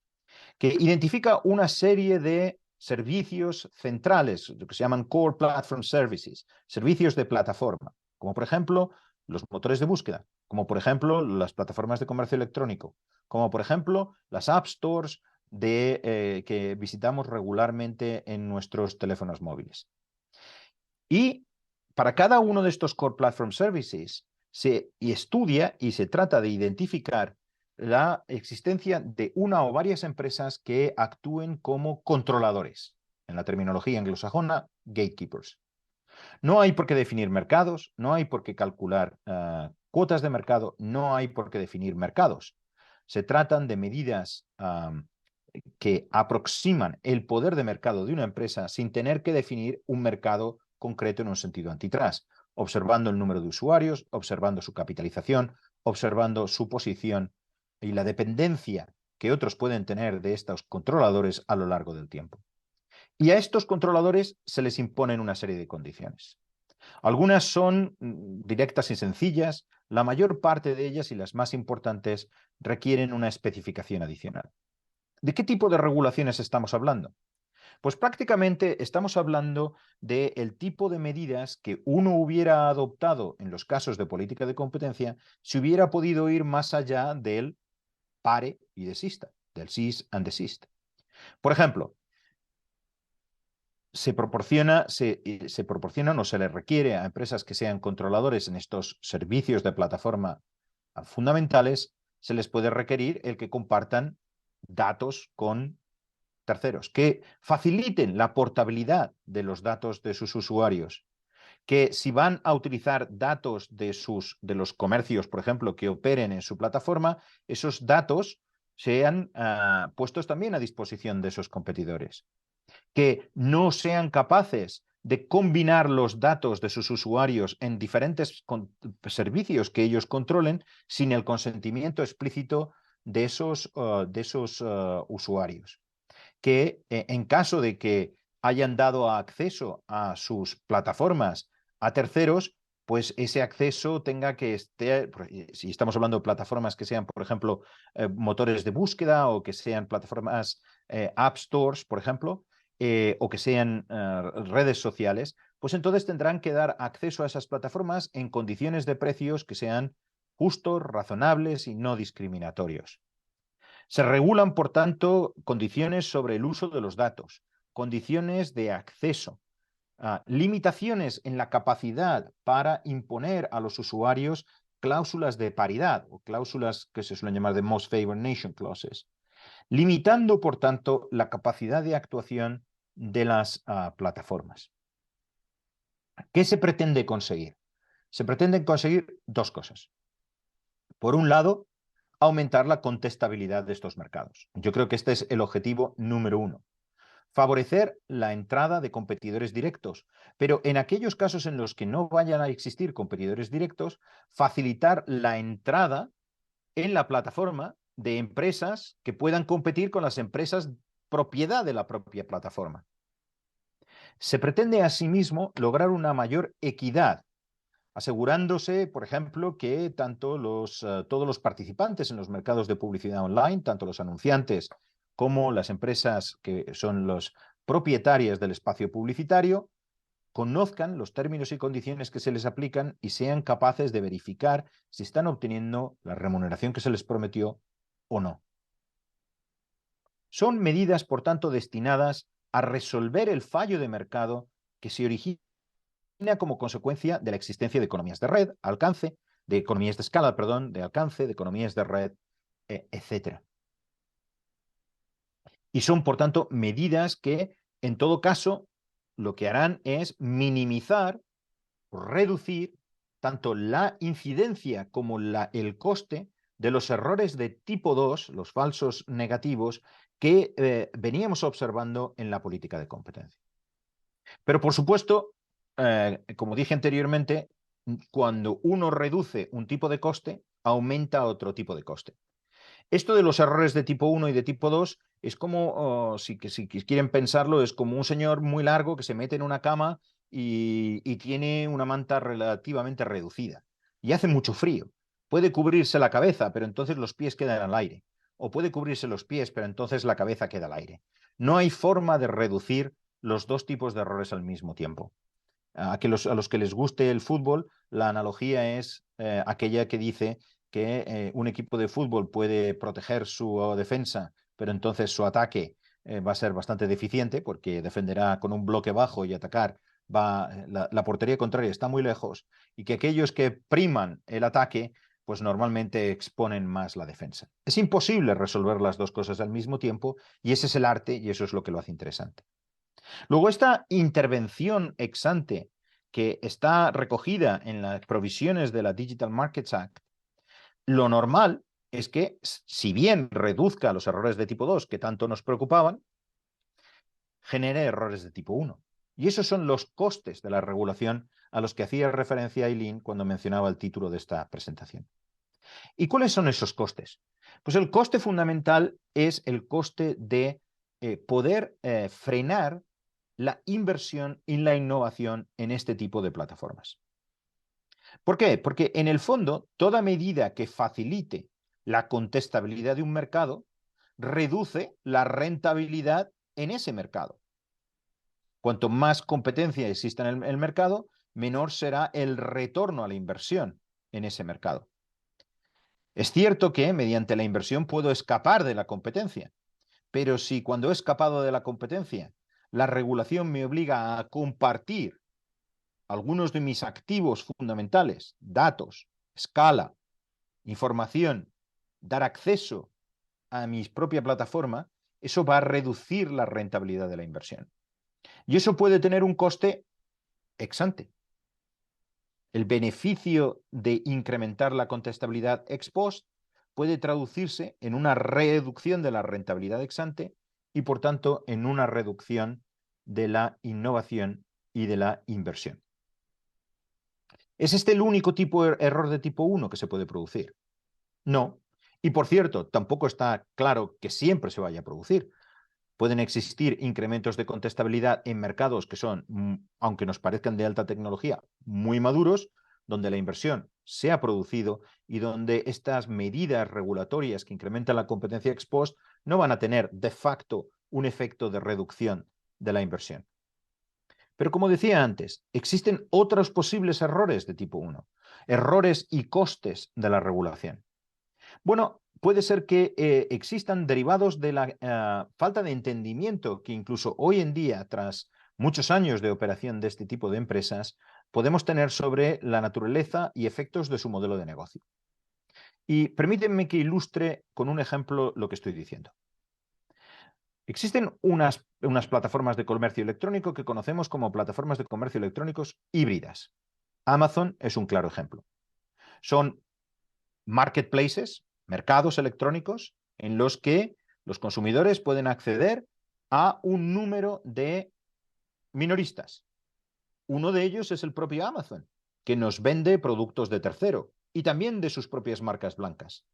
que identifica una serie de servicios centrales, lo que se llaman Core Platform Services, servicios de plataforma, como por ejemplo los motores de búsqueda, como por ejemplo las plataformas de comercio electrónico, como por ejemplo las App Stores que visitamos regularmente en nuestros teléfonos móviles. Y para cada uno de estos Core Platform Services se estudia y se trata de identificar la existencia de una o varias empresas que actúen como controladores. En la terminología anglosajona, gatekeepers. No hay por qué definir mercados, no hay por qué calcular cuotas de mercado, no hay por qué definir mercados. Se tratan de medidas que aproximan el poder de mercado de una empresa sin tener que definir un mercado concreto en un sentido antitrust, observando el número de usuarios, observando su capitalización, observando su posición y la dependencia que otros pueden tener de estos controladores a lo largo del tiempo. Y a estos controladores se les imponen una serie de condiciones. Algunas son directas y sencillas, la mayor parte de ellas y las más importantes requieren una especificación adicional. ¿De qué tipo de regulaciones estamos hablando? Pues prácticamente estamos hablando del tipo de medidas que uno hubiera adoptado en los casos de política de competencia si hubiera podido ir más allá del pare y desista, del cease and desist. Por ejemplo, se proporciona o se le requiere a empresas que sean controladores en estos servicios de plataforma fundamentales, se les puede requerir el que compartan datos con terceros, que faciliten la portabilidad de los datos de sus usuarios, que si van a utilizar datos de los comercios, por ejemplo, que operen en su plataforma, esos datos sean puestos también a disposición de esos competidores, que no sean capaces de combinar los datos de sus usuarios en diferentes servicios que ellos controlen sin el consentimiento explícito de esos usuarios, que en caso de que hayan dado acceso a sus plataformas a terceros, pues ese acceso tenga que estar, si estamos hablando de plataformas que sean, por ejemplo, motores de búsqueda o que sean plataformas App Stores, por ejemplo, o que sean redes sociales, pues entonces tendrán que dar acceso a esas plataformas en condiciones de precios que sean justos, razonables y no discriminatorios. Se regulan, por tanto, condiciones sobre el uso de los datos, condiciones de acceso, limitaciones en la capacidad para imponer a los usuarios cláusulas de paridad o cláusulas que se suelen llamar de Most Favored Nation clauses, limitando, por tanto, la capacidad de actuación de las plataformas. ¿Qué se pretende conseguir? Se pretenden conseguir dos cosas. Por un lado, aumentar la contestabilidad de estos mercados. Yo creo que este es el objetivo número uno. Favorecer la entrada de competidores directos, pero en aquellos casos en los que no vayan a existir competidores directos, facilitar la entrada en la plataforma de empresas que puedan competir con las empresas propiedad de la propia plataforma. Se pretende asimismo lograr una mayor equidad, asegurándose, por ejemplo, que tanto todos los participantes en los mercados de publicidad online, tanto los anunciantes como las empresas que son los propietarias del espacio publicitario, conozcan los términos y condiciones que se les aplican y sean capaces de verificar si están obteniendo la remuneración que se les prometió o no. Son medidas, por tanto, destinadas a resolver el fallo de mercado que se origina como consecuencia de la existencia de economías de red, alcance, de economías de escala, perdón, de alcance, de economías de red, etc. Y son, por tanto, medidas que, en todo caso, lo que harán es minimizar, reducir tanto la incidencia como el coste de los errores de tipo 2, los falsos negativos, que veníamos observando en la política de competencia. Pero, por supuesto, como dije anteriormente, cuando uno reduce un tipo de coste, aumenta otro tipo de coste. Esto de los errores de tipo 1 y de tipo 2 es como, si quieren pensarlo, es como un señor muy largo que se mete en una cama y tiene una manta relativamente reducida y hace mucho frío. Puede cubrirse la cabeza, pero entonces los pies quedan al aire. O puede cubrirse los pies, pero entonces la cabeza queda al aire. No hay forma de reducir los dos tipos de errores al mismo tiempo. A los que les guste el fútbol, la analogía es aquella que dice que un equipo de fútbol puede proteger su defensa, pero entonces su ataque va a ser bastante deficiente porque defenderá con un bloque bajo y atacar la portería contraria está muy lejos, y que aquellos que priman el ataque pues normalmente exponen más la defensa. Es imposible resolver las dos cosas al mismo tiempo, y ese es el arte y eso es lo que lo hace interesante. Luego, esta intervención ex ante que está recogida en las provisiones de la Digital Markets Act, lo normal es que, si bien reduzca los errores de tipo 2 que tanto nos preocupaban, genere errores de tipo 1. Y esos son los costes de la regulación a los que hacía referencia Aileen cuando mencionaba el título de esta presentación. ¿Y cuáles son esos costes? Pues el coste fundamental es el coste de poder frenar la inversión y la innovación en este tipo de plataformas. ¿Por qué? Porque en el fondo, toda medida que facilite la contestabilidad de un mercado reduce la rentabilidad en ese mercado. Cuanto más competencia exista en el mercado, menor será el retorno a la inversión en ese mercado. Es cierto que mediante la inversión puedo escapar de la competencia, pero si cuando he escapado de la competencia, la regulación me obliga a compartir algunos de mis activos fundamentales, datos, escala, información, dar acceso a mi propia plataforma, eso va a reducir la rentabilidad de la inversión. Y eso puede tener un coste ex ante. El beneficio de incrementar la contestabilidad ex post puede traducirse en una reducción de la rentabilidad ex ante y, por tanto, en una reducción de la innovación y de la inversión. ¿Es este el único tipo de error de tipo 1 que se puede producir? No. Y, por cierto, tampoco está claro que siempre se vaya a producir. Pueden existir incrementos de contestabilidad en mercados que son, aunque nos parezcan de alta tecnología, muy maduros, donde la inversión se ha producido y donde estas medidas regulatorias que incrementan la competencia ex post no van a tener de facto un efecto de reducción de la inversión. Pero como decía antes, existen otros posibles errores de tipo 1, errores y costes de la regulación. Bueno, puede ser que existan derivados de la falta de entendimiento que incluso hoy en día, tras muchos años de operación de este tipo de empresas, podemos tener sobre la naturaleza y efectos de su modelo de negocio. Y permítanme que ilustre con un ejemplo lo que estoy diciendo. Existen unas plataformas de comercio electrónico que conocemos como plataformas de comercio electrónicos híbridas. Amazon es un claro ejemplo. Son marketplaces, mercados electrónicos, en los que los consumidores pueden acceder a un número de minoristas. Uno de ellos es el propio Amazon, que nos vende productos de tercero y también de sus propias marcas blancas.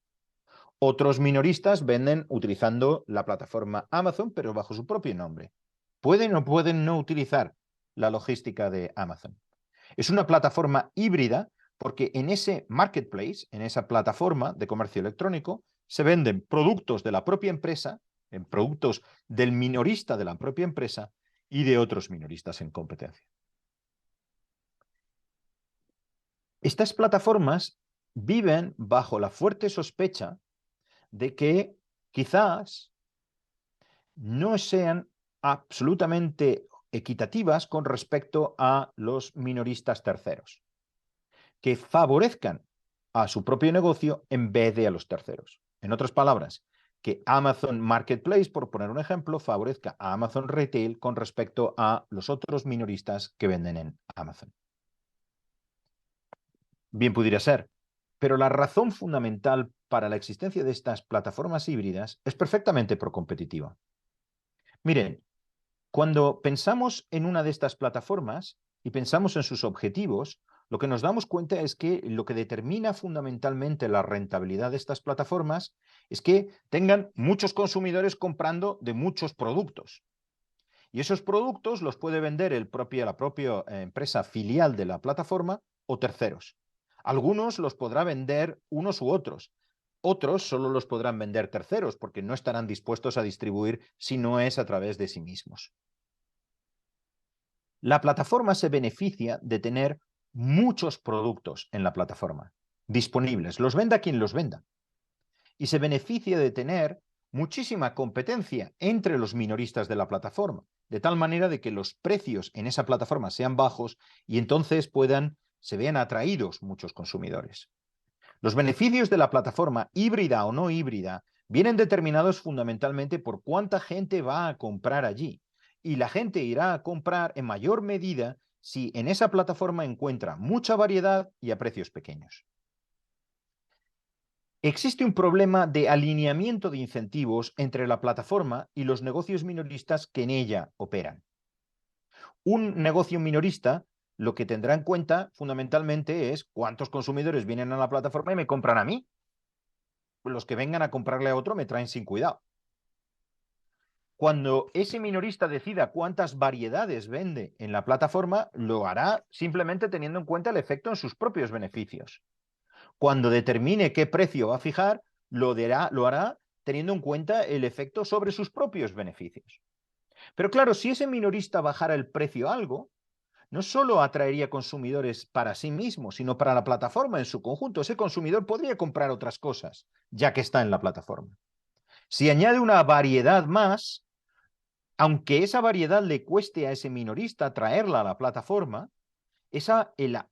Otros minoristas venden utilizando la plataforma Amazon, pero bajo su propio nombre. Pueden o pueden no utilizar la logística de Amazon. Es una plataforma híbrida porque en ese marketplace, en esa plataforma de comercio electrónico, se venden productos de la propia empresa, en productos del minorista de la propia empresa y de otros minoristas en competencia. Estas plataformas viven bajo la fuerte sospecha de que quizás no sean absolutamente equitativas con respecto a los minoristas terceros, que favorezcan a su propio negocio en vez de a los terceros. En otras palabras, que Amazon Marketplace, por poner un ejemplo, favorezca a Amazon Retail con respecto a los otros minoristas que venden en Amazon. Bien pudiera ser, pero la razón fundamental para la existencia de estas plataformas híbridas es perfectamente procompetitiva. Miren, cuando pensamos en una de estas plataformas y pensamos en sus objetivos, lo que nos damos cuenta es que lo que determina fundamentalmente la rentabilidad de estas plataformas es que tengan muchos consumidores comprando de muchos productos. Y esos productos los puede vender la propia empresa filial de la plataforma o terceros. Algunos los podrá vender unos u otros. Otros solo los podrán vender terceros porque no estarán dispuestos a distribuir si no es a través de sí mismos. La plataforma se beneficia de tener muchos productos en la plataforma disponibles, los venda quien los venda. Y se beneficia de tener muchísima competencia entre los minoristas de la plataforma, de tal manera de que los precios en esa plataforma sean bajos y entonces se vean atraídos muchos consumidores. Los beneficios de la plataforma, híbrida o no híbrida, vienen determinados fundamentalmente por cuánta gente va a comprar allí. Y la gente irá a comprar en mayor medida si en esa plataforma encuentra mucha variedad y a precios pequeños. Existe un problema de alineamiento de incentivos entre la plataforma y los negocios minoristas que en ella operan. Un negocio minorista lo que tendrá en cuenta fundamentalmente es cuántos consumidores vienen a la plataforma y me compran a mí. Los que vengan a comprarle a otro me traen sin cuidado. Cuando ese minorista decida cuántas variedades vende en la plataforma, lo hará simplemente teniendo en cuenta el efecto en sus propios beneficios. Cuando determine qué precio va a fijar, lo hará teniendo en cuenta el efecto sobre sus propios beneficios. Pero claro, si ese minorista bajara el precio algo, no solo atraería consumidores para sí mismo, sino para la plataforma en su conjunto. Ese consumidor podría comprar otras cosas, ya que está en la plataforma. Si añade una variedad más, aunque esa variedad le cueste a ese minorista traerla a la plataforma, el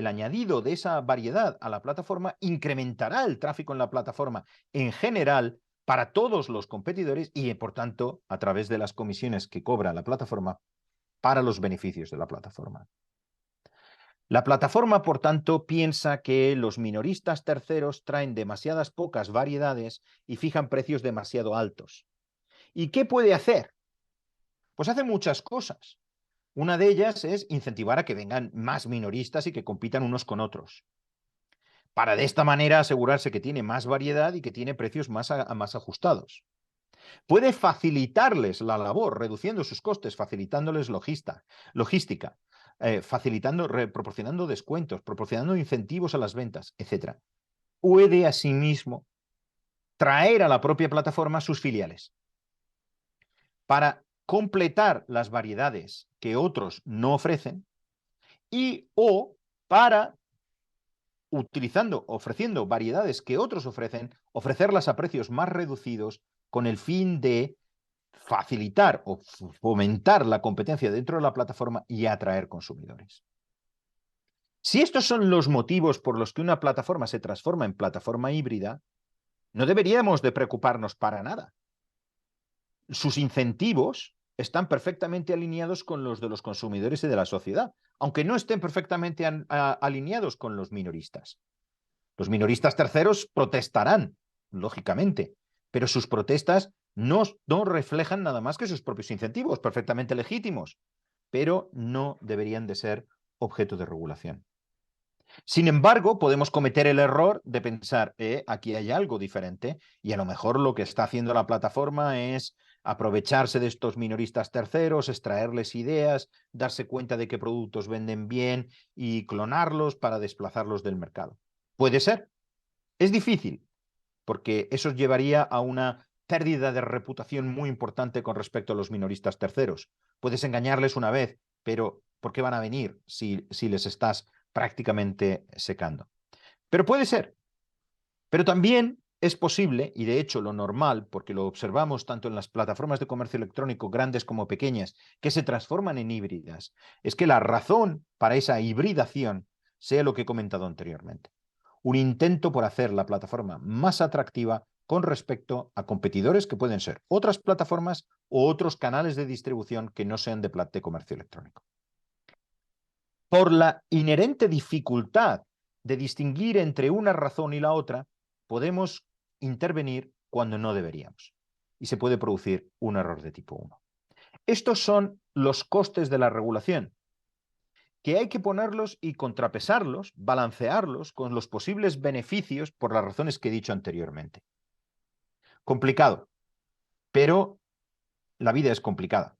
añadido de esa variedad a la plataforma incrementará el tráfico en la plataforma en general para todos los competidores y, por tanto, a través de las comisiones que cobra la plataforma para los beneficios de la plataforma. La plataforma, por tanto, piensa que los minoristas terceros traen demasiadas pocas variedades y fijan precios demasiado altos. ¿Y qué puede hacer? Pues hace muchas cosas. Una de ellas es incentivar a que vengan más minoristas y que compitan unos con otros, para de esta manera asegurarse que tiene más variedad y que tiene precios más ajustados. Puede facilitarles la labor, reduciendo sus costes, facilitándoles logística, proporcionando descuentos, proporcionando incentivos a las ventas, etc. Puede asimismo traer a la propia plataforma sus filiales para completar las variedades que otros no ofrecen o para, ofreciendo variedades que otros ofrecen, ofrecerlas a precios más reducidos con el fin de facilitar o fomentar la competencia dentro de la plataforma y atraer consumidores. Si estos son los motivos por los que una plataforma se transforma en plataforma híbrida, no deberíamos de preocuparnos para nada. Sus incentivos están perfectamente alineados con los de los consumidores y de la sociedad, aunque no estén perfectamente alineados con los minoristas. Los minoristas terceros protestarán, lógicamente, pero sus protestas no reflejan nada más que sus propios incentivos, perfectamente legítimos, pero no deberían de ser objeto de regulación. Sin embargo, podemos cometer el error de pensar, aquí hay algo diferente y a lo mejor lo que está haciendo la plataforma es aprovecharse de estos minoristas terceros, extraerles ideas, darse cuenta de qué productos venden bien y clonarlos para desplazarlos del mercado. Puede ser. Es difícil, porque eso llevaría a una pérdida de reputación muy importante con respecto a los minoristas terceros. Puedes engañarles una vez, pero ¿por qué van a venir si les estás prácticamente secando? Pero puede ser. Pero también es posible, y de hecho lo normal, porque lo observamos tanto en las plataformas de comercio electrónico grandes como pequeñas, que se transforman en híbridas, es que la razón para esa hibridación sea lo que he comentado anteriormente. Un intento por hacer la plataforma más atractiva con respecto a competidores que pueden ser otras plataformas o otros canales de distribución que no sean de comercio electrónico. Por la inherente dificultad de distinguir entre una razón y la otra, podemos intervenir cuando no deberíamos y se puede producir un error de tipo 1. Estos son los costes de la regulación, que hay que ponerlos y contrapesarlos, balancearlos con los posibles beneficios por las razones que he dicho anteriormente. Complicado, pero la vida es complicada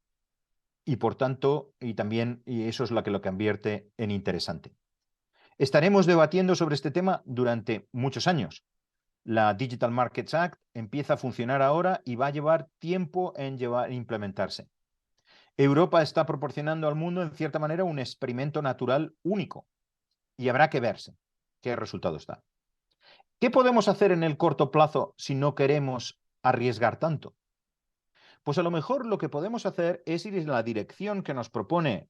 y por tanto, y eso es lo que convierte en interesante. Estaremos debatiendo sobre este tema durante muchos años. La Digital Markets Act empieza a funcionar ahora y va a llevar tiempo en implementarse. Europa está proporcionando al mundo, en cierta manera, un experimento natural único y habrá que verse qué resultado está. ¿Qué podemos hacer en el corto plazo si no queremos arriesgar tanto? Pues a lo mejor lo que podemos hacer es ir en la dirección que nos propone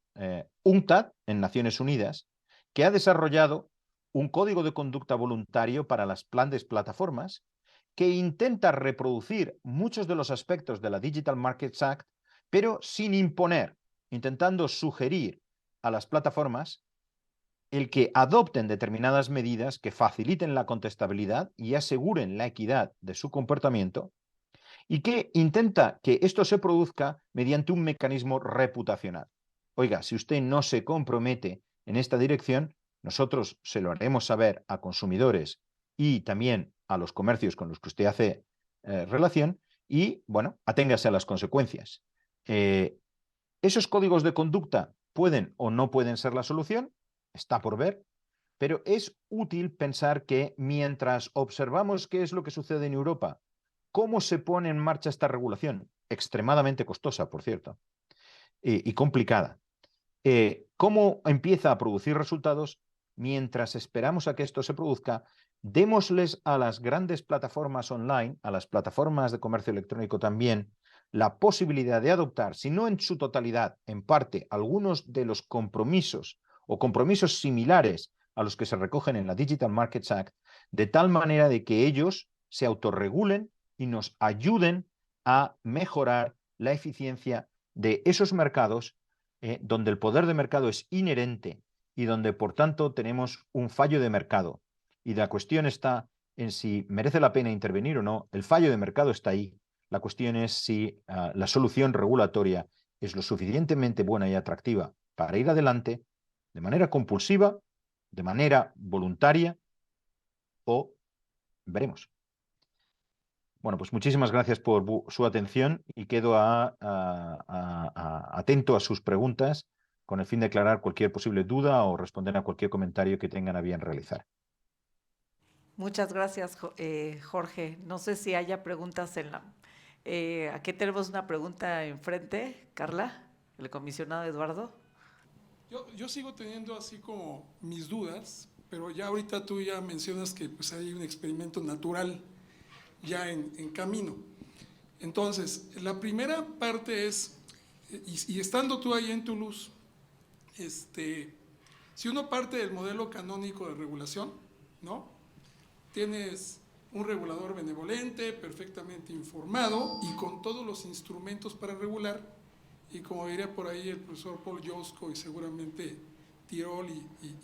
UNCTAD en Naciones Unidas, que ha desarrollado un código de conducta voluntario para las grandes plataformas que intenta reproducir muchos de los aspectos de la Digital Markets Act, pero sin imponer, intentando sugerir a las plataformas el que adopten determinadas medidas que faciliten la contestabilidad y aseguren la equidad de su comportamiento y que intenta que esto se produzca mediante un mecanismo reputacional. Oiga, si usted no se compromete en esta dirección, nosotros se lo haremos saber a consumidores y también a los comercios con los que usted hace relación y, bueno, aténgase a las consecuencias. Esos códigos de conducta pueden o no pueden ser la solución, está por ver, pero es útil pensar que mientras observamos qué es lo que sucede en Europa, cómo se pone en marcha esta regulación, extremadamente costosa, por cierto, y complicada, cómo empieza a producir resultados, mientras esperamos a que esto se produzca, démosles a las grandes plataformas online, a las plataformas de comercio electrónico también, la posibilidad de adoptar, si no en su totalidad, en parte, algunos de los compromisos o compromisos similares a los que se recogen en la Digital Markets Act, de tal manera de que ellos se autorregulen y nos ayuden a mejorar la eficiencia de esos mercados donde el poder de mercado es inherente y donde, por tanto, tenemos un fallo de mercado. Y la cuestión está en si merece la pena intervenir o no. El fallo de mercado está ahí. La cuestión es si la solución regulatoria es lo suficientemente buena y atractiva para ir adelante de manera compulsiva, de manera voluntaria o veremos. Bueno, pues muchísimas gracias por su atención y quedo atento a sus preguntas con el fin de aclarar cualquier posible duda o responder a cualquier comentario que tengan a bien realizar. Muchas gracias, Jorge. No sé si haya preguntas Aquí tenemos una pregunta enfrente, Carla, el comisionado Eduardo. Yo sigo teniendo así como mis dudas, pero ya ahorita tú ya mencionas que pues hay un experimento natural ya en camino. Entonces, la primera parte es, y estando tú ahí en Toulouse, si uno parte del modelo canónico de regulación, ¿no? Tienes un regulador benevolente, perfectamente informado y con todos los instrumentos para regular, y como diría por ahí el profesor Paul Josko y seguramente Tirol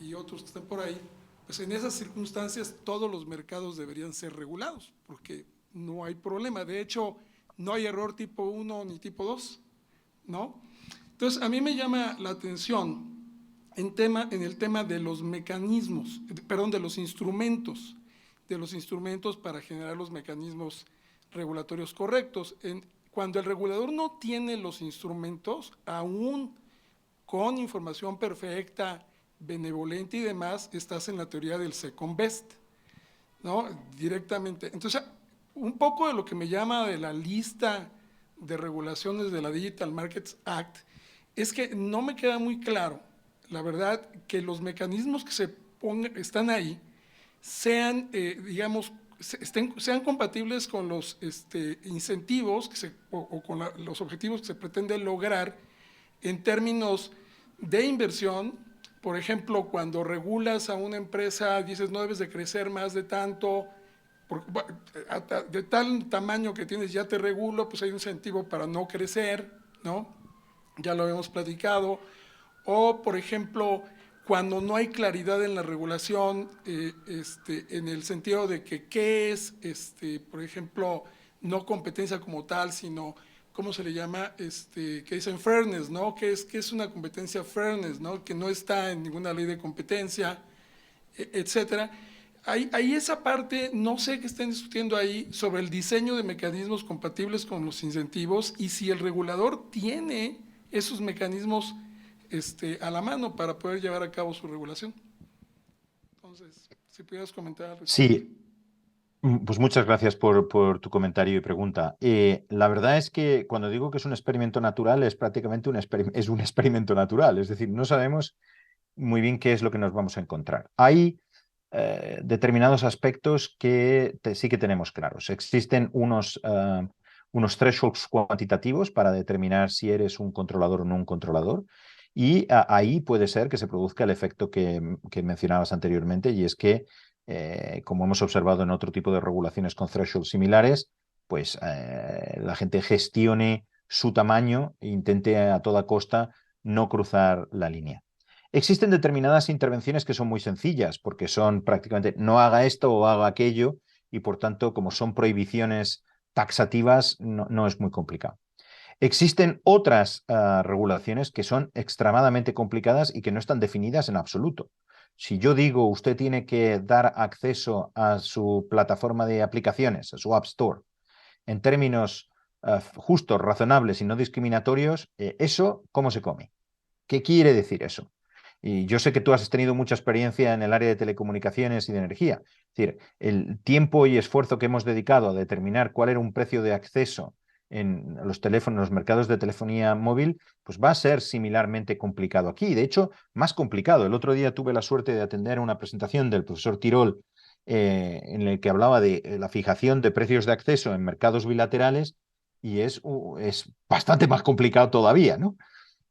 y otros que están por ahí, pues en esas circunstancias todos los mercados deberían ser regulados, porque no hay problema. De hecho, no hay error tipo 1 ni tipo 2, ¿no? Entonces, a mí me llama la atención en el tema de los mecanismos, perdón, de los instrumentos para generar los mecanismos regulatorios correctos. Cuando el regulador no tiene los instrumentos, aún con información perfecta, benevolente y demás, estás en la teoría del second best, ¿no? Directamente. Entonces, un poco de lo que me llama de la lista de regulaciones de la Digital Markets Act es que no me queda muy claro, la verdad, que los mecanismos que están ahí sean, digamos, sean compatibles con los incentivos o con los objetivos que se pretende lograr en términos de inversión. Por ejemplo, cuando regulas a una empresa, dices no debes de crecer más de tanto, de tal tamaño que tienes ya te regulo, pues hay un incentivo para no crecer, ¿no? Ya lo habíamos platicado. O, por ejemplo, cuando no hay claridad en la regulación, en el sentido de que qué es, por ejemplo, no competencia como tal, sino, ¿cómo se le llama? Que dicen fairness, ¿no? ¿Qué es una competencia fairness, ¿no? Que no está en ninguna ley de competencia, etcétera. Ahí esa parte, no sé qué estén discutiendo ahí sobre el diseño de mecanismos compatibles con los incentivos y si el regulador tiene esos mecanismos a la mano para poder llevar a cabo su regulación. Entonces, si pudieras comentar al respecto. Sí, pues muchas gracias por tu comentario y pregunta. La verdad es que cuando digo que es un experimento natural, es prácticamente es un experimento natural, es decir, no sabemos muy bien qué es lo que nos vamos a encontrar. Hay determinados aspectos que sí que tenemos claros. Existen unos thresholds cuantitativos para determinar si eres un controlador o no un controlador. Y ahí puede ser que se produzca el efecto que mencionabas anteriormente, y es que, como hemos observado en otro tipo de regulaciones con thresholds similares, pues la gente gestione su tamaño e intente a toda costa no cruzar la línea. Existen determinadas intervenciones que son muy sencillas, porque son prácticamente no haga esto o haga aquello, y por tanto, como son prohibiciones taxativas, no es muy complicado. Existen otras regulaciones que son extremadamente complicadas y que no están definidas en absoluto. Si yo digo usted tiene que dar acceso a su plataforma de aplicaciones, a su App Store, en términos justos, razonables y no discriminatorios, ¿eso cómo se come? ¿Qué quiere decir eso? Y yo sé que tú has tenido mucha experiencia en el área de telecomunicaciones y de energía. Es decir, el tiempo y esfuerzo que hemos dedicado a determinar cuál era un precio de acceso en los teléfonos, en los mercados de telefonía móvil, pues va a ser similarmente complicado aquí. De hecho, más complicado. El otro día tuve la suerte de atender una presentación del profesor Tirol en el que hablaba de la fijación de precios de acceso en mercados bilaterales, y es bastante más complicado todavía, ¿no?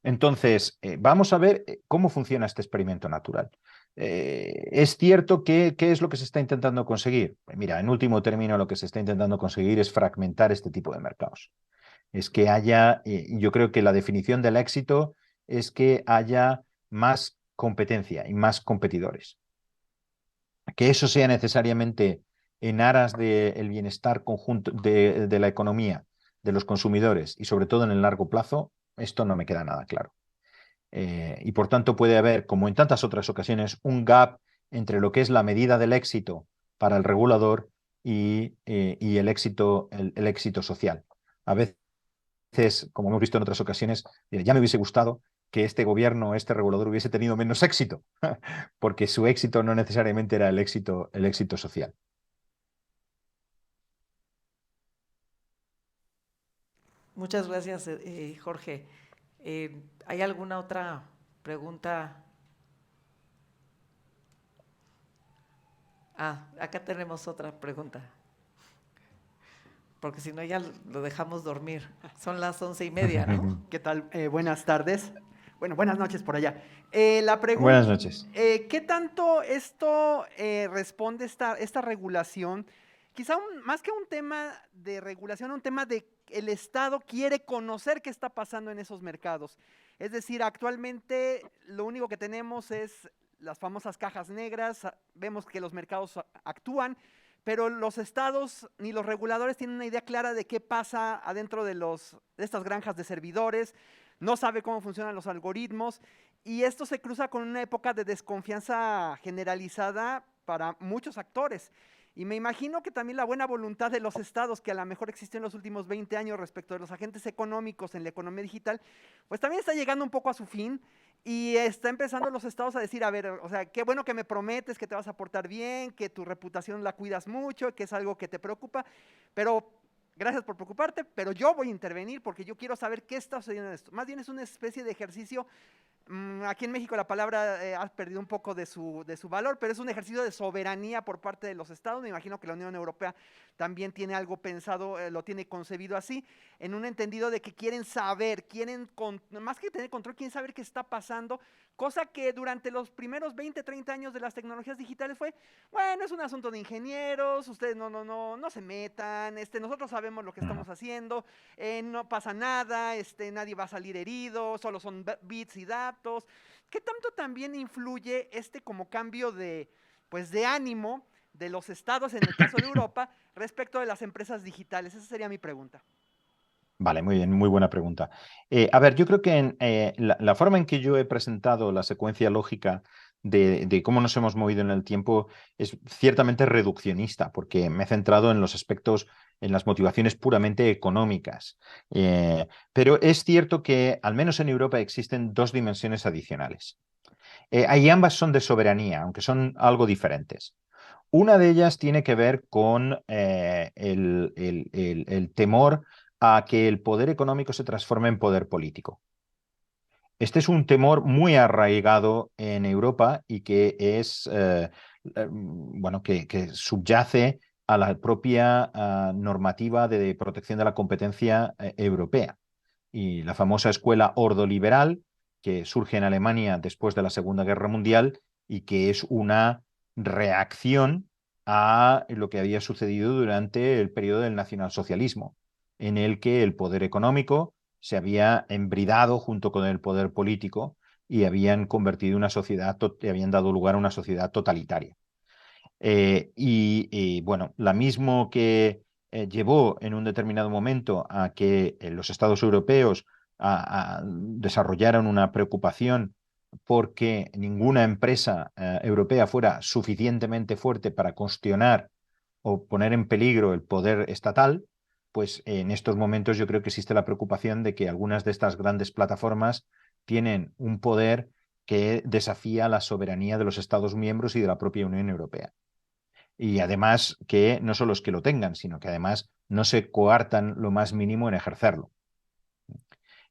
Entonces, vamos a ver cómo funciona este experimento natural. Es cierto que, ¿qué es lo que se está intentando conseguir? Pues mira, en último término, lo que se está intentando conseguir es fragmentar este tipo de mercados. Es que haya, yo creo que la definición del éxito es que haya más competencia y más competidores. Que eso sea necesariamente en aras del bienestar conjunto de la economía, de los consumidores y sobre todo en el largo plazo, esto no me queda nada claro. Y por tanto puede haber, como en tantas otras ocasiones, un gap entre lo que es la medida del éxito para el regulador y el éxito social. A veces, como hemos visto en otras ocasiones, ya me hubiese gustado que este gobierno, este regulador hubiese tenido menos éxito, porque su éxito no necesariamente era el éxito social. Muchas gracias, Jorge. ¿Hay alguna otra pregunta? Acá tenemos otra pregunta, porque si no ya lo dejamos dormir. Son las 11:30, ¿no? ¿Qué tal? Buenas tardes. Bueno, buenas noches por allá. La Buenas pregunta, noches. ¿qué tanto esto responde esta regulación? Quizá más que un tema de regulación, un tema de el Estado quiere conocer qué está pasando en esos mercados. Es decir, actualmente lo único que tenemos es las famosas cajas negras, vemos que los mercados actúan, pero los estados ni los reguladores tienen una idea clara de qué pasa adentro de estas granjas de servidores, no sabe cómo funcionan los algoritmos, y esto se cruza con una época de desconfianza generalizada para muchos actores. Y me imagino que también la buena voluntad de los estados, que a lo mejor existió en los últimos 20 años respecto de los agentes económicos en la economía digital, pues también está llegando un poco a su fin. Y está empezando los estados a decir, a ver, o sea, qué bueno que me prometes que te vas a portar bien, que tu reputación la cuidas mucho, que es algo que te preocupa, pero gracias por preocuparte, pero yo voy a intervenir porque yo quiero saber qué está sucediendo en esto. Más bien es una especie de ejercicio. Aquí en México la palabra ha perdido un poco de su valor, pero es un ejercicio de soberanía por parte de los estados. Me imagino que la Unión Europea también tiene algo pensado, lo tiene concebido así, en un entendido de que quieren saber, más que tener control, quieren saber qué está pasando, cosa que durante los primeros 20, 30 años de las tecnologías digitales fue, bueno, es un asunto de ingenieros, ustedes no se metan, nosotros sabemos lo que estamos haciendo, no pasa nada, nadie va a salir herido, solo son bits y datos. ¿Qué tanto también influye como cambio pues de ánimo de los estados, en el caso de Europa, respecto de las empresas digitales? Esa sería mi pregunta. Vale, muy bien, muy buena pregunta. A ver, yo creo que la forma en que yo he presentado la secuencia lógica de cómo nos hemos movido en el tiempo es ciertamente reduccionista, porque me he centrado en los aspectos, en las motivaciones puramente económicas. Pero es cierto que, al menos en Europa, existen dos dimensiones adicionales. Y ambas son de soberanía, aunque son algo diferentes. Una de ellas tiene que ver con el temor a que el poder económico se transforme en poder político. Este es un temor muy arraigado en Europa y que es, bueno, que subyace a la propia normativa de protección de la competencia europea. Y la famosa escuela ordoliberal, que surge en Alemania después de la Segunda Guerra Mundial y que es una reacción a lo que había sucedido durante el periodo del nacionalsocialismo, en el que el poder económico se había embridado junto con el poder político y habían convertido una sociedad, habían dado lugar a una sociedad totalitaria. Bueno, la mismo que llevó en un determinado momento a que los estados europeos desarrollaran una preocupación porque ninguna empresa europea fuera suficientemente fuerte para cuestionar o poner en peligro el poder estatal, pues en estos momentos yo creo que existe la preocupación de que algunas de estas grandes plataformas tienen un poder que desafía la soberanía de los Estados miembros y de la propia Unión Europea. Y además que no solo es que lo tengan, sino que además no se coartan lo más mínimo en ejercerlo.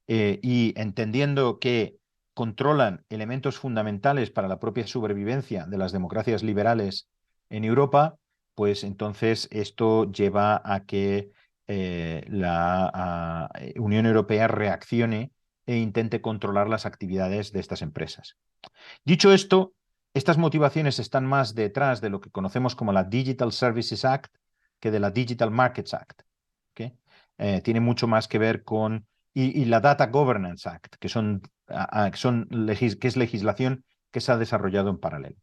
Y entendiendo que controlan elementos fundamentales para la propia supervivencia de las democracias liberales en Europa, pues entonces esto lleva a que la Unión Europea reaccione e intente controlar las actividades de estas empresas. Dicho esto, estas motivaciones están más detrás de lo que conocemos como la Digital Services Act que de la Digital Markets Act. ¿Okay? Tiene mucho más que ver con... Y la Data Governance Act, que es legislación que se ha desarrollado en paralelo.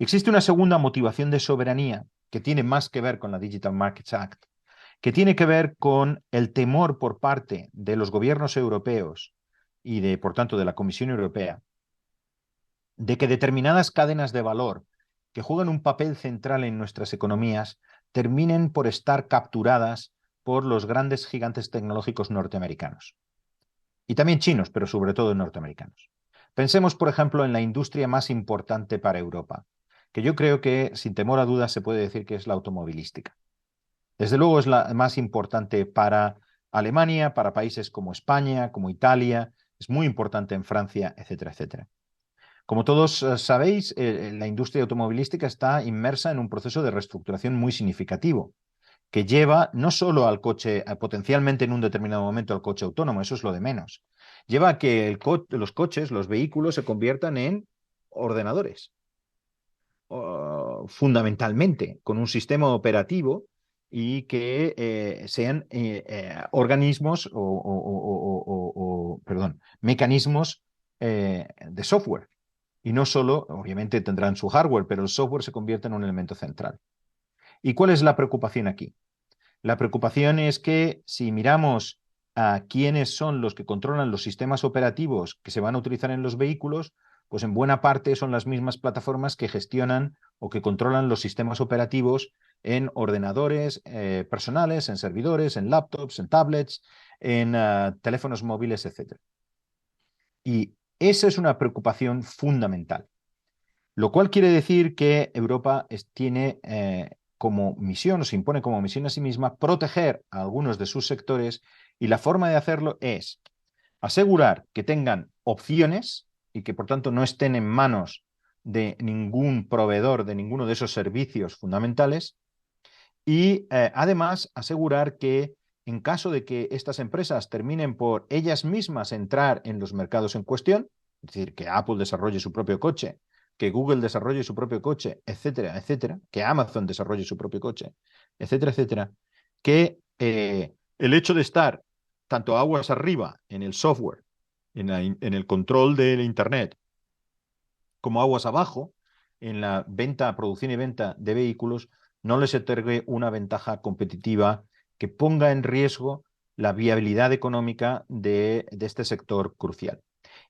Existe una segunda motivación de soberanía que tiene más que ver con la Digital Markets Act, que tiene que ver con el temor por parte de los gobiernos europeos y por tanto, de la Comisión Europea, de que determinadas cadenas de valor que juegan un papel central en nuestras economías terminen por estar capturadas por los grandes gigantes tecnológicos norteamericanos. Y también chinos, pero sobre todo norteamericanos. Pensemos, por ejemplo, en la industria más importante para Europa, que yo creo que, sin temor a dudas, se puede decir que es la automovilística. Desde luego es la más importante para Alemania, para países como España, como Italia, es muy importante en Francia, etcétera, etcétera. Como todos sabéis, la industria automovilística está inmersa en un proceso de reestructuración muy significativo, que lleva no solo al coche, potencialmente en un determinado momento al coche autónomo, eso es lo de menos, lleva a que los coches, los vehículos se conviertan en ordenadores, fundamentalmente, con un sistema operativo y que sean organismos perdón, mecanismos de software. Y no solo, obviamente tendrán su hardware, pero el software se convierte en un elemento central. ¿Y cuál es la preocupación aquí? La preocupación es que si miramos a quiénes son los que controlan los sistemas operativos que se van a utilizar en los vehículos, pues en buena parte son las mismas plataformas que gestionan o que controlan los sistemas operativos en ordenadores personales, en servidores, en laptops, en tablets, en teléfonos móviles, etc. Y esa es una preocupación fundamental. Lo cual quiere decir que Europa tiene como misión, o se impone como misión a sí misma, proteger a algunos de sus sectores, y la forma de hacerlo es asegurar que tengan opciones y que por tanto no estén en manos de ningún proveedor de ninguno de esos servicios fundamentales, y además asegurar que en caso de que estas empresas terminen por ellas mismas entrar en los mercados en cuestión, es decir, que Apple desarrolle su propio coche, que Google desarrolle su propio coche, etcétera, etcétera, que Amazon desarrolle su propio coche, etcétera, etcétera, que el hecho de estar tanto aguas arriba en el software, en el control del Internet, como aguas abajo en la venta, producción y venta de vehículos, no les otorgue una ventaja competitiva que ponga en riesgo la viabilidad económica de este sector crucial.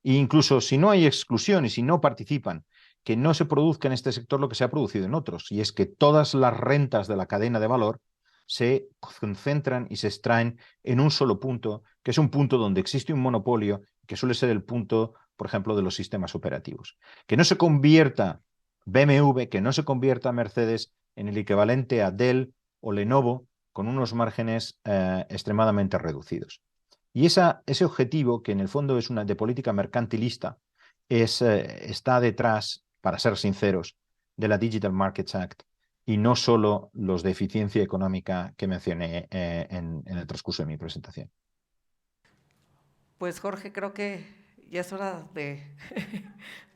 E incluso si no hay exclusión y si no participan, que no se produzca en este sector lo que se ha producido en otros, y es que todas las rentas de la cadena de valor se concentran y se extraen en un solo punto, que es un punto donde existe un monopolio, que suele ser el punto, por ejemplo, de los sistemas operativos. Que no se convierta BMW, que no se convierta Mercedes en el equivalente a Dell o Lenovo, con unos márgenes extremadamente reducidos. Y ese objetivo, que en el fondo es una de política mercantilista, está detrás, para ser sinceros, de la Digital Markets Act, y no solo los de eficiencia económica que mencioné en el transcurso de mi presentación. Pues Jorge, creo que ya es hora de,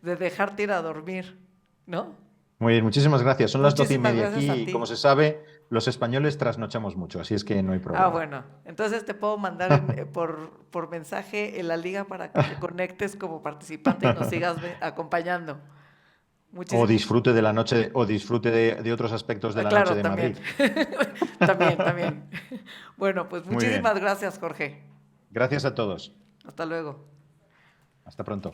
de dejarte ir a dormir, ¿no? Muy bien, muchísimas gracias. Son las Muchísimas 12:30 gracias aquí a y, ti. como se sabe, los españoles trasnochamos mucho, así es que no hay Ah, problema. bueno, entonces te puedo mandar por mensaje en la liga para que te conectes como participante y nos sigas acompañando. O Muchísimas. disfrute de la noche, o disfrute de otros aspectos de la noche Claro, de también. Madrid. También. Bueno, pues Muy bien. muchísimas gracias, Jorge. Gracias a todos. Hasta luego. Hasta pronto.